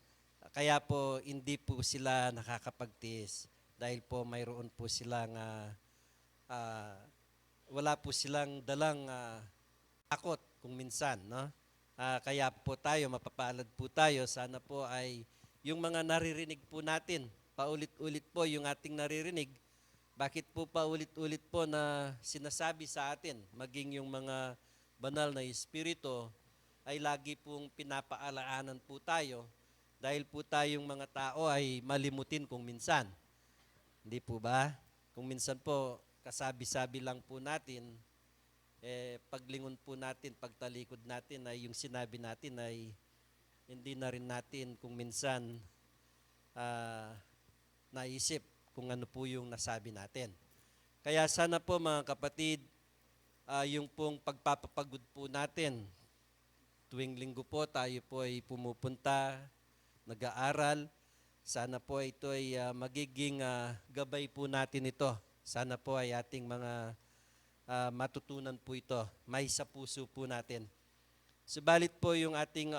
Kaya po hindi po sila nakakapagtiis dahil po mayroon po silang wala po silang dalang takot kung minsan, no? Kaya po tayo, mapapalad po tayo, sana po ay yung mga naririnig po natin, paulit-ulit po yung ating naririnig, bakit po paulit-ulit po na sinasabi sa atin, maging yung mga banal na espiritu, ay lagi pong pinapaalaanan po tayo, dahil po tayong mga tao ay malimutin kung minsan. Hindi po ba? Kung minsan po, kasabi-sabi lang po natin, paglingon po natin, pagtalikod natin, ay yung sinabi natin ay hindi na rin natin kung minsan naisip kung ano po yung nasabi natin. Kaya sana po mga kapatid, yung pong pagpapapagod po natin, tuwing linggo po tayo po ay pumupunta, nag-aaral. Sana po ito ay magiging gabay po natin ito. Sana po ay ating mga matutunan po ito. May sa puso po natin. Subalit po yung ating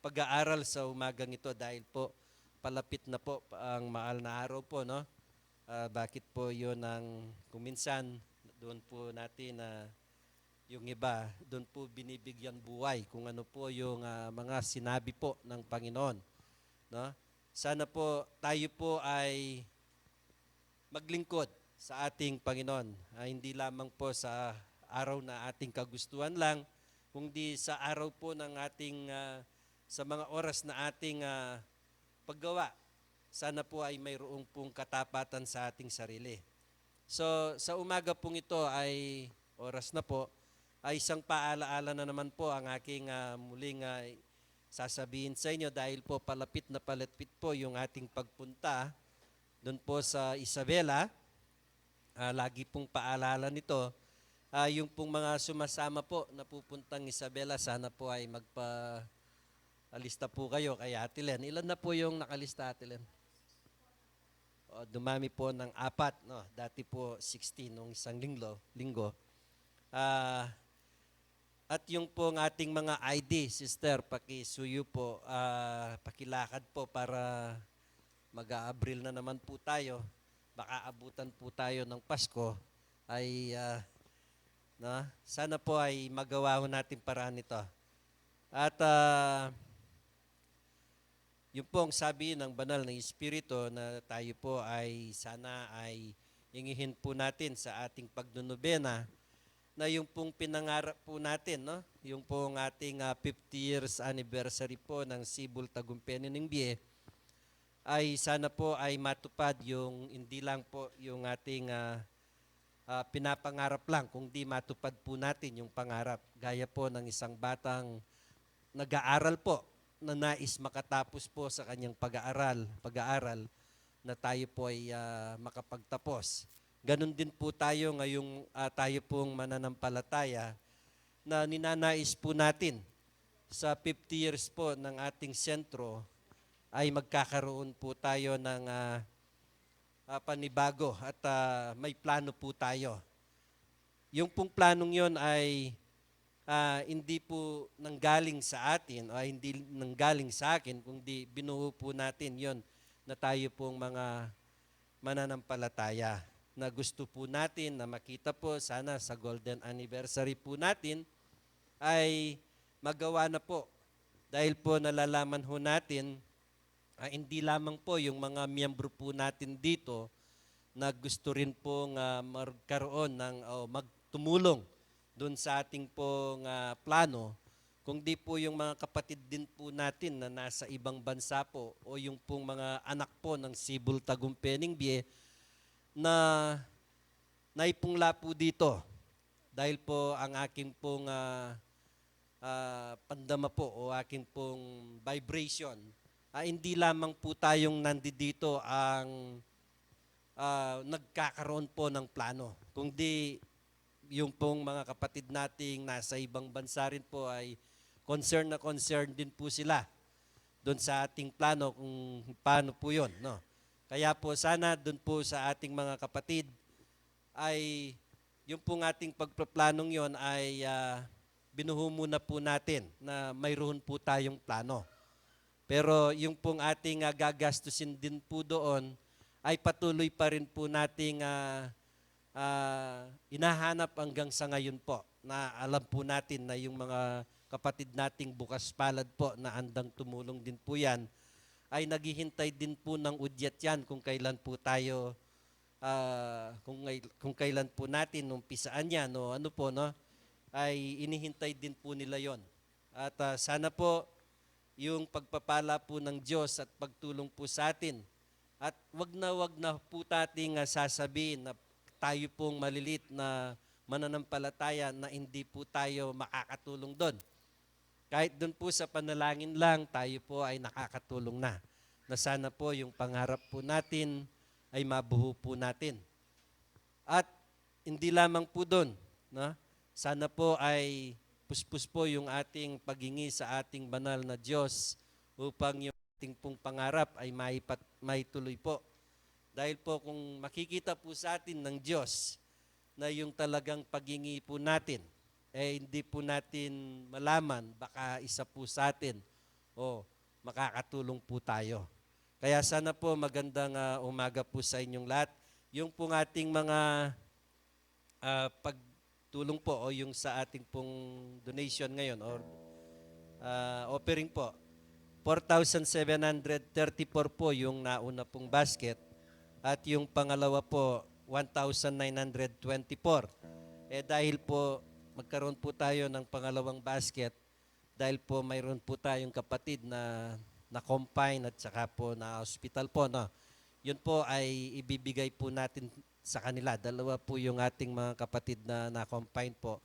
pag-aaral sa umagang ito dahil po palapit na po ang mahal na araw po, no? Bakit po yun ang kuminsan doon po natin na yung iba, doon po binibigyan buhay kung ano po yung mga sinabi po ng Panginoon. No? Sana po tayo po ay maglingkod sa ating Panginoon. Hindi lamang po sa araw na ating kagustuhan lang, kundi sa araw po ng ating, sa mga oras na ating paggawa. Sana po ay mayroong pong katapatan sa ating sarili. So sa umaga pong ito ay oras na po, ay isang paalaala na naman po ang aking muling sasabihin sa inyo dahil po palapit na palapit po yung ating pagpunta doon po sa Isabela. Lagi pong paalala nito. Yung pong mga sumasama po na pupuntang Isabela, sana po ay magpa-alista po kayo kay Ate Len. Ilan na po yung nakalista, Ate Len? Dumami po ng 4. No? Dati po 16 nung isang linggo. At yung pong ating mga ID, sister, pakisuyo po, pakilakad po para mag-a-Abril na naman po tayo. Baka abutan po tayo ng Pasko. Ay, sana po ay magawa ho natin paraan ito. At yung pong sabi ng banal na Espiritu na tayo po ay sana ay ingihin po natin sa ating pagdunubena na yung pong pinangarap po natin, no? Yung pong ating 50 years anniversary po ng Sibol Tagumpeni ng Bie, ay sana po ay matupad yung hindi lang po yung ating pinapangarap lang, kundi matupad po natin yung pangarap. Gaya po ng isang batang nag-aaral po na nais makatapos po sa kanyang pag-aaral na tayo po ay makapagtapos. Ganon din po tayo ngayong tayo pong mananampalataya na ninanais po natin sa 50 years po ng ating sentro ay magkakaroon po tayo ng panibago at may plano po tayo. Yung pong planong yon ay hindi po nanggaling sa atin o hindi nanggaling sa akin, kundi binuo po natin yon na tayo pong mga mananampalataya na gusto po natin na makita po sana sa golden anniversary po natin ay magawa na po. Dahil po nalalaman ho natin, hindi lamang po yung mga miyembro po natin dito na gusto rin pong magkaroon ng magtumulong doon sa ating pong plano, kundi po yung mga kapatid din po natin na nasa ibang bansa po o yung pong mga anak po ng Sibol Tagumpeni Bie na naipungla po dito dahil po ang aking pong pandama po o aking pong vibration, hindi lamang po tayong nandito ang nagkakaroon po ng plano, kundi yung pong mga kapatid nating nasa ibang bansa rin po ay concern din po sila doon sa ating plano kung paano po yun, no? Kaya po sana doon po sa ating mga kapatid ay yung pong ating pagpaplanong yon ay binuho muna po natin na mayroon po tayong plano. Pero yung pong ating gagastusin din po doon ay patuloy pa rin po nating inahanap hanggang sa ngayon po na alam po natin na yung mga kapatid nating bukas palad po na andang tumulong din po yan ay naghihintay din po ng udyat yan kung kailan po tayo, kung kailan po natin umpisaan yan, no, ano po, no, ay inihintay din po nila yon. At sana po yung pagpapala po ng Diyos at pagtulong po sa atin. At wag na po nating sasabihin na tayo pong malilit na mananampalataya na hindi po tayo makakatulong doon. Kahit doon po sa panalangin lang, tayo po ay nakakatulong na. Na sana po yung pangarap po natin ay mabuho po natin. At hindi lamang po doon, no? Sana po ay puspos po yung ating paghingi sa ating banal na Diyos upang yung ating pong pangarap ay maituloy po. Dahil po kung makikita po sa atin ng Diyos na yung talagang paghingi po natin, hindi po natin malaman, baka isa po sa atin o makakatulong po tayo. Kaya sana po magandang umaga po sa inyong lahat. yung pong ating mga pagtulong po o yung sa ating pong donation ngayon or offering po, 4,734 po yung nauna pong basket at yung pangalawa po 1,924. Dahil po magkaroon po tayo ng pangalawang basket dahil po mayroon po tayong kapatid na na-confine at saka po na hospital po, no. Yun po ay ibibigay po natin sa kanila. Dalawa po yung ating mga kapatid na na-confine po.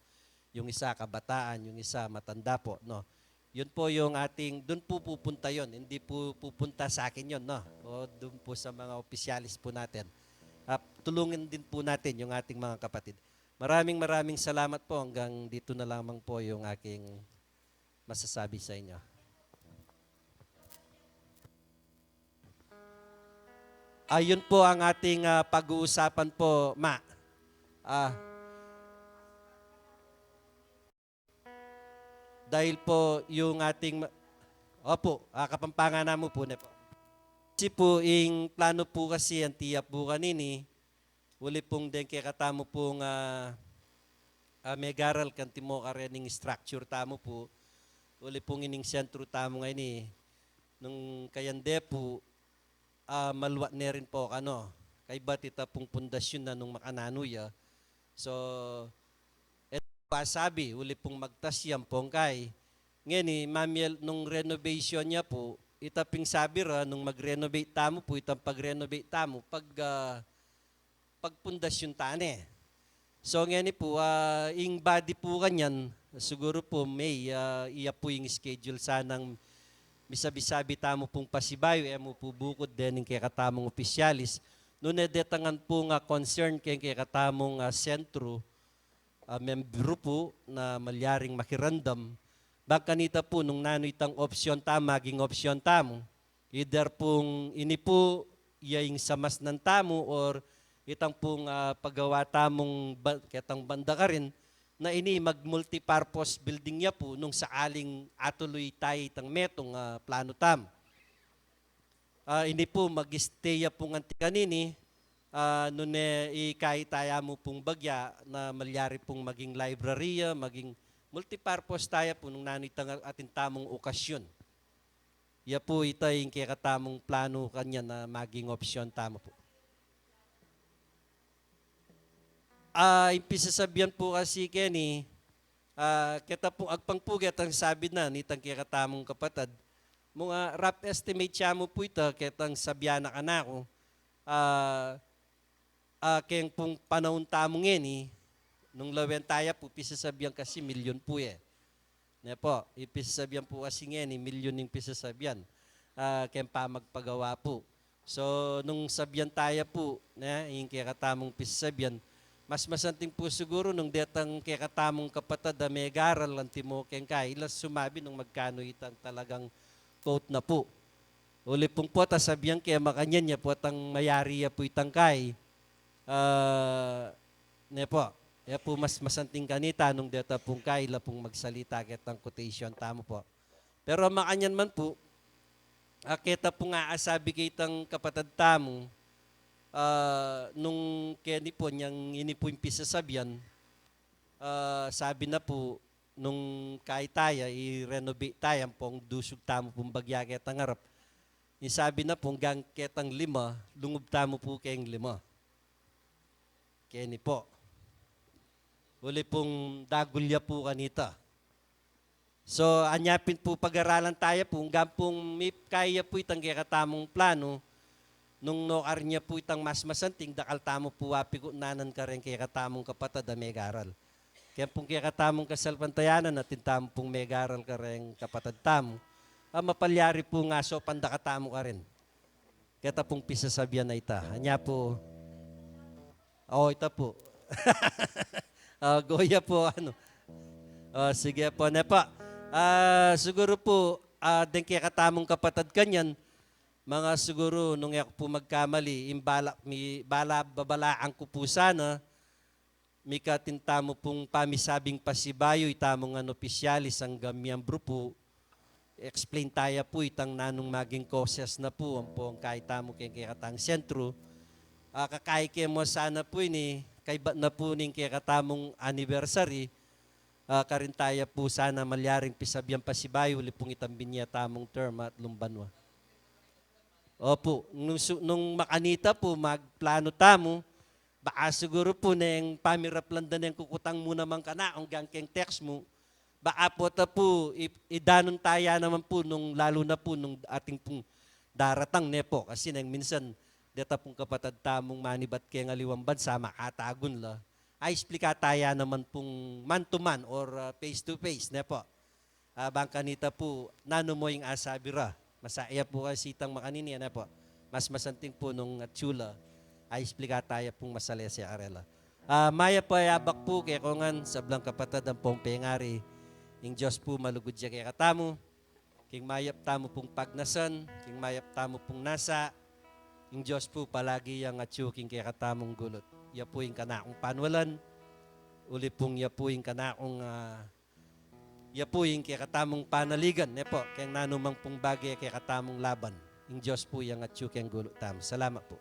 Yung isa kabataan, yung isa matanda po, no. Yun po yung ating, doon po pupunta yun. Hindi po pupunta sa akin yun, no? O doon po sa mga opisyalis po natin. Tulungin din po natin yung ating mga kapatid. Maraming salamat po. Hanggang dito na lamang po yung aking masasabi sa inyo. Ayun po ang ating pag-uusapan po, Ma. Dahil po yung ating, opo, kapampangan na mo po na po. Kasi po, yung plano po kasi ang tiyak po kanini, uli pong den kaya katamo pong megaral kanti mo karening structure tamo po, uli pong ining sentro tamo ngayon eh, nung kayande po, maluwat na rin po ano, kay batita pong pundasyon na nung makananuya. So, pasabi, uli pong magtasyam pong kay. Ngayon Mamiel, nung renovation niya po, itaping sabi ra, nung mag-renovate tamo po, itang pag-renovate tamo, pagpundasyon tane. So ngayon po, yung body po kanyan, siguro po may, iya po yung schedule sanang misabi-sabi tamo pong pasibayo, mo po bukod din yung kaya katamong opisyalis. Noon detangan po nga concern kaya katamong sentro, membro po na malyaring makirandam, bagkanita po nung nanoy tang opsyon tamo, maging opsyon tamo, either pong ini po iyang samas ng tamo or itang pong paggawa tamong ketang banda ka rin, na ini mag-multipurpose building niya po nung sakaling atuloy tayo itang metong plano tam. Ini po mag-stay po ng kanini, noon ikahitaya mo pong bagya na malyari pong maging library, maging multipurpose tayo po nung nanitang ating tamong okasyon. Iya po yung kaya katamong plano kanya na maging opsyon tamo po. Impisasabihan po kasi Kenny, kita po agpangpuget ang sabi na nitang kaya katamong kapatid, mga rough estimate siya mo po ito, kitang sabyan na kanako, kaya pong panahon tamong yan nung lawen tayo po, pisasabihan kasi milyon po Ne po, ipisasabihan po kasi ngayon, milyon yung pisasabihan, kaya pa magpagawa po. So, nung sabihan tayo po, yung kaya katamong pisasabihan, mas masanting po siguro nung detang kaya katamong kapatid na may garal ang timo kaya ilas sumabi nung magkano itang talagang quote na po. Uli pong po, sabihan kaya makanyan niya po atang mayari po itang kay. Ne po, mas masanting kanita nung deta pong kaila pong magsalita kitang quotation tamo po. Pero makanyan man po, kita pong aasabi kitang kapatid tamo, nung keni po niyang ini po yung pisasabihan, sabi na po, nung kahit tayo, i-renovate tayo pong dusog tamo pong bagya kitang harap, sabi na pong gang kitang 5, lungub tamo po kayong 5. Keni po. Uli pong dagulya po kanita. So, anyapin po pag-aralan tayo po, hanggang pong may kaya po itang katamong plano, nung noar niya po itang mas masanting, dakal tamo po wapi ko nanan ka rin kaya katamong kapatid na may garal. Kaya pong kaya katamong kasalpantayanan natin tamo pong may garal ka rin kapatid tamo, mapalyari po nga so pandakatamo ka rin. Kaya pong pisasabihan na ita. Anya po, ita po. Goya po, ano. Sige po, nepa. Siguro po, din kaya katamong kapatid kanyan, mga siguro, nung ako po magkamali, babalaan ko po sana, may katintamo pong pamisabing pasibayo, itamong opisyalis ang gamiyambro po, explain tayo po itang nanong maging causes na po, ang pong kahit tamo kaya katang sentro, kakay ke mo sana po ini, kay ba na po ning kaya katamong anniversary, karintaya po sana malyaring pisabyan pa si Bayo, lipong itambin niya tamong term at lumbanwa. Opo, nung makanita po, magplano tamo, baka siguro po na yung pamiraplandan yung kukutang mo naman ka na, ang gangkeng text mo, baka po ta po, idanon taya naman po, lalo na po nung ating pong daratang nepo, kasi nang minsan, deta pong kapatad tamong manibat kaya ngaliwang bansa, makatagon la, ay explika taya naman pong man-to-man or face-to-face, nepo. Bangkanita po, nano mo yung asabira, masaya po kasi itang makanini, nepo. Mas masanting po nung tsula, ay explika tayo pong masalaya si Arela. Maya po ayabak po kaya kungan sablang kapatad ang pong pengari. Ing Diyos po malugod siya kaya katamo. King mayap tamo pong pagnasan, king mayap tamo pong nasa. Ing Diyos po palagi yung atsuking kaya katamong gulot. Ya po yung kanakong panwalan. Uli pong ya po yung kanakong ya po yung kaya katamong panaligan. Ne po, kaya nanumang pong bagay kaya katamong laban. Ing Diyos po yung atsuking gulot tamo. Salamat po.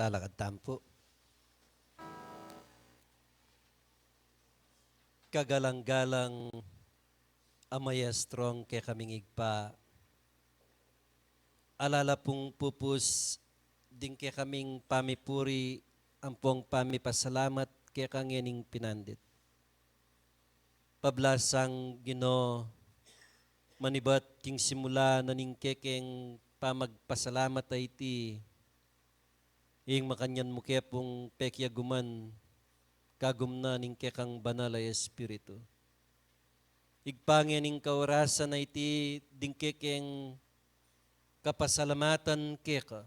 talakad tampo. Kagalang-galang amaya strong kay kaming igpa. Alala pong pupus din kay kaming pamipuri ampong pamipasalamat kay kangening pinandit. Pablasang Ginoo manibat king simula naning kekeng pamagpasalamat ay ti ing makanyan mo kaya pong pekya guman kagumna ning kekang banal ay espiritu. Igpangin ning kaorasan ay ti ding kekeng kapasalamatan keka.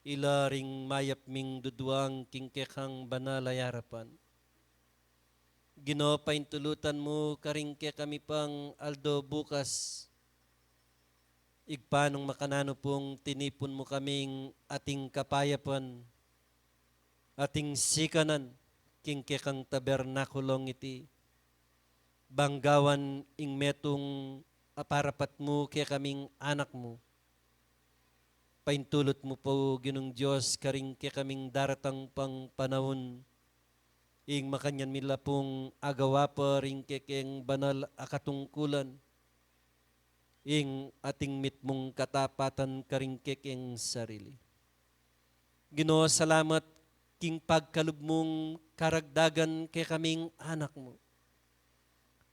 Ila ring mayap ming duduang king kekang banal ay harapan. Ginoo paintulutan mo karing ke kami pang aldo bukas. Igpanong makanano pong tinipon mo kaming ating kapayapan, ating sikanan, king ke kang tabernakulong iti. Banggawan ing metong aparapat mo ke kaming anak mo. Paintulot mo po Ginong Diyos karing ke kaming daratang pang panahon. Ing makanyan mila pong agawa pa ring kekeng banal akatungkulan. Ing ating mitmong katapatan karing kekeng sarili. Ginoo, salamat king pagkalub mong karagdagan kay kaming anak mo.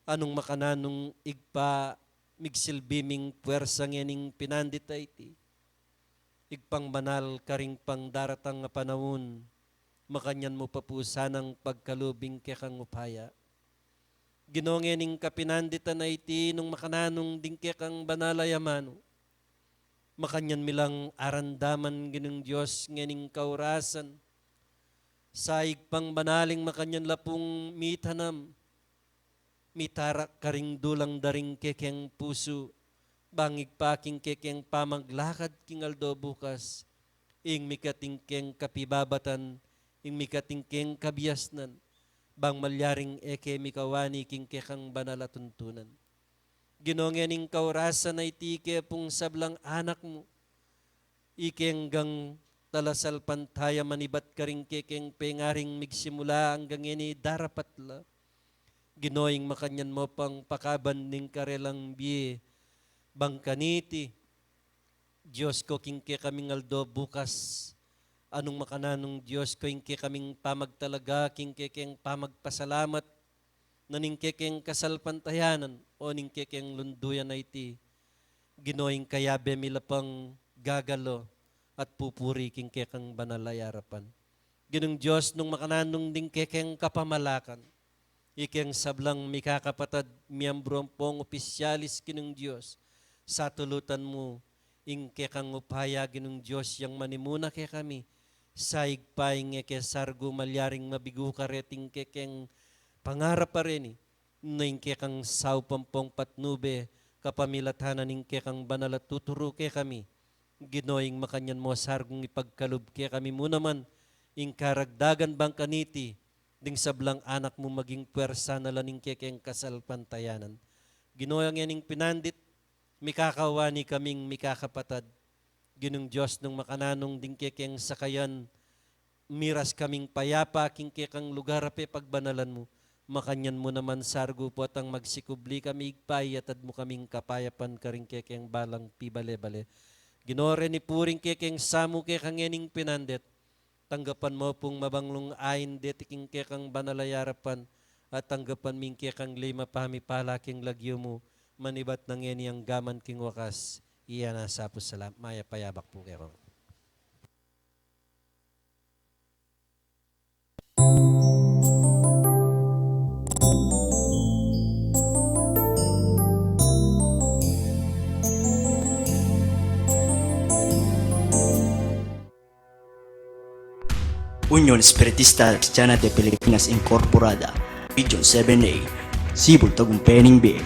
Anong makananong igpa migsilbiming puwersang yaning pinandit ay ti. Igpang banal karing pang daratang nga panahon. Makanyan mo pa po sanang pagkalubing kekang upaya. Ginongening kapinanditan na iti nung makananong ding kekang banalayamano. Makanyan milang arandaman ginong Diyos ngening kaurasan. Saig pang banaling makanyan lapong mitanam. Mitarak karing dulang daring kekeng puso. Bangig paking kekeng pamaglakad king aldo bukas. Ing mikating keng kapibabatan. Ing mikatingkeng kabiyasnan, bang malyaring eke mikawani king kekang banalatuntunan. Ginongening kaurasan ay tike pong sablang anak mo, ikeng gang talasal pantaya manibat karing kekeng pengaring migsimula hanggang ini darapatla. Ginoing makanyan mo pang pakaban ning karelang biye, bang kaniti, Diyos ko king kekaming aldo bukas, anong makananong Diyos ko ingke kaming pamagtalaga, kingkekeng pamagpasalamat, naningkekeng kasalpantayanan, o ningkekeng lunduyan na iti, ginoing kayabe milapang gagalo, at pupuri kingkekang banalayarapan. Ginong Diyos nung makananong ningkekeng kapamalakan, ikeng sablang mikakapatad, miyambro pong opisyalis ginong Diyos, sa tulutan mo, ingkekang upaya ginong Diyos, yang manimuna kay kami, saig paing eke sargo malyaring mabigo kareting kekeng pangarap pa rin naing kekang saw pampong patnube kapamilatanan ning kekang banal at tuturo ke kami ginoing makanyan mo sargong ipagkalub ke kami mo naman ing karagdagan bang kaniti ding sablang anak mo maging puwersa na laning kekeng kasalpantayanan ginoyang yaning pinandit mikakawani kaming mikakapatad Ginong Diyos nung makananong dingkekeng sakayan, miras kaming payapa, kingkekang lugar ape pagbanalan mo. Makanyan mo naman sargo po at ang magsikubli kami igpay atad mo kaming kapayapan karing kekeng balang pibale-bale. Ginore ni puring kekeng samu kekang ening pinandet. Tanggapan mo pong mabanglong ayin detiking kekang banalayarapan at tanggapan ming kekang lima pamipalaking lagyo mo manibat ng eni ang gaman king wakas. Iyan na sa pusalam, maya payabak po kayo. Unión Espiritista Cristiana de Pilipinas Incorporada, Region 7A, Cebu, Tagumpay, B.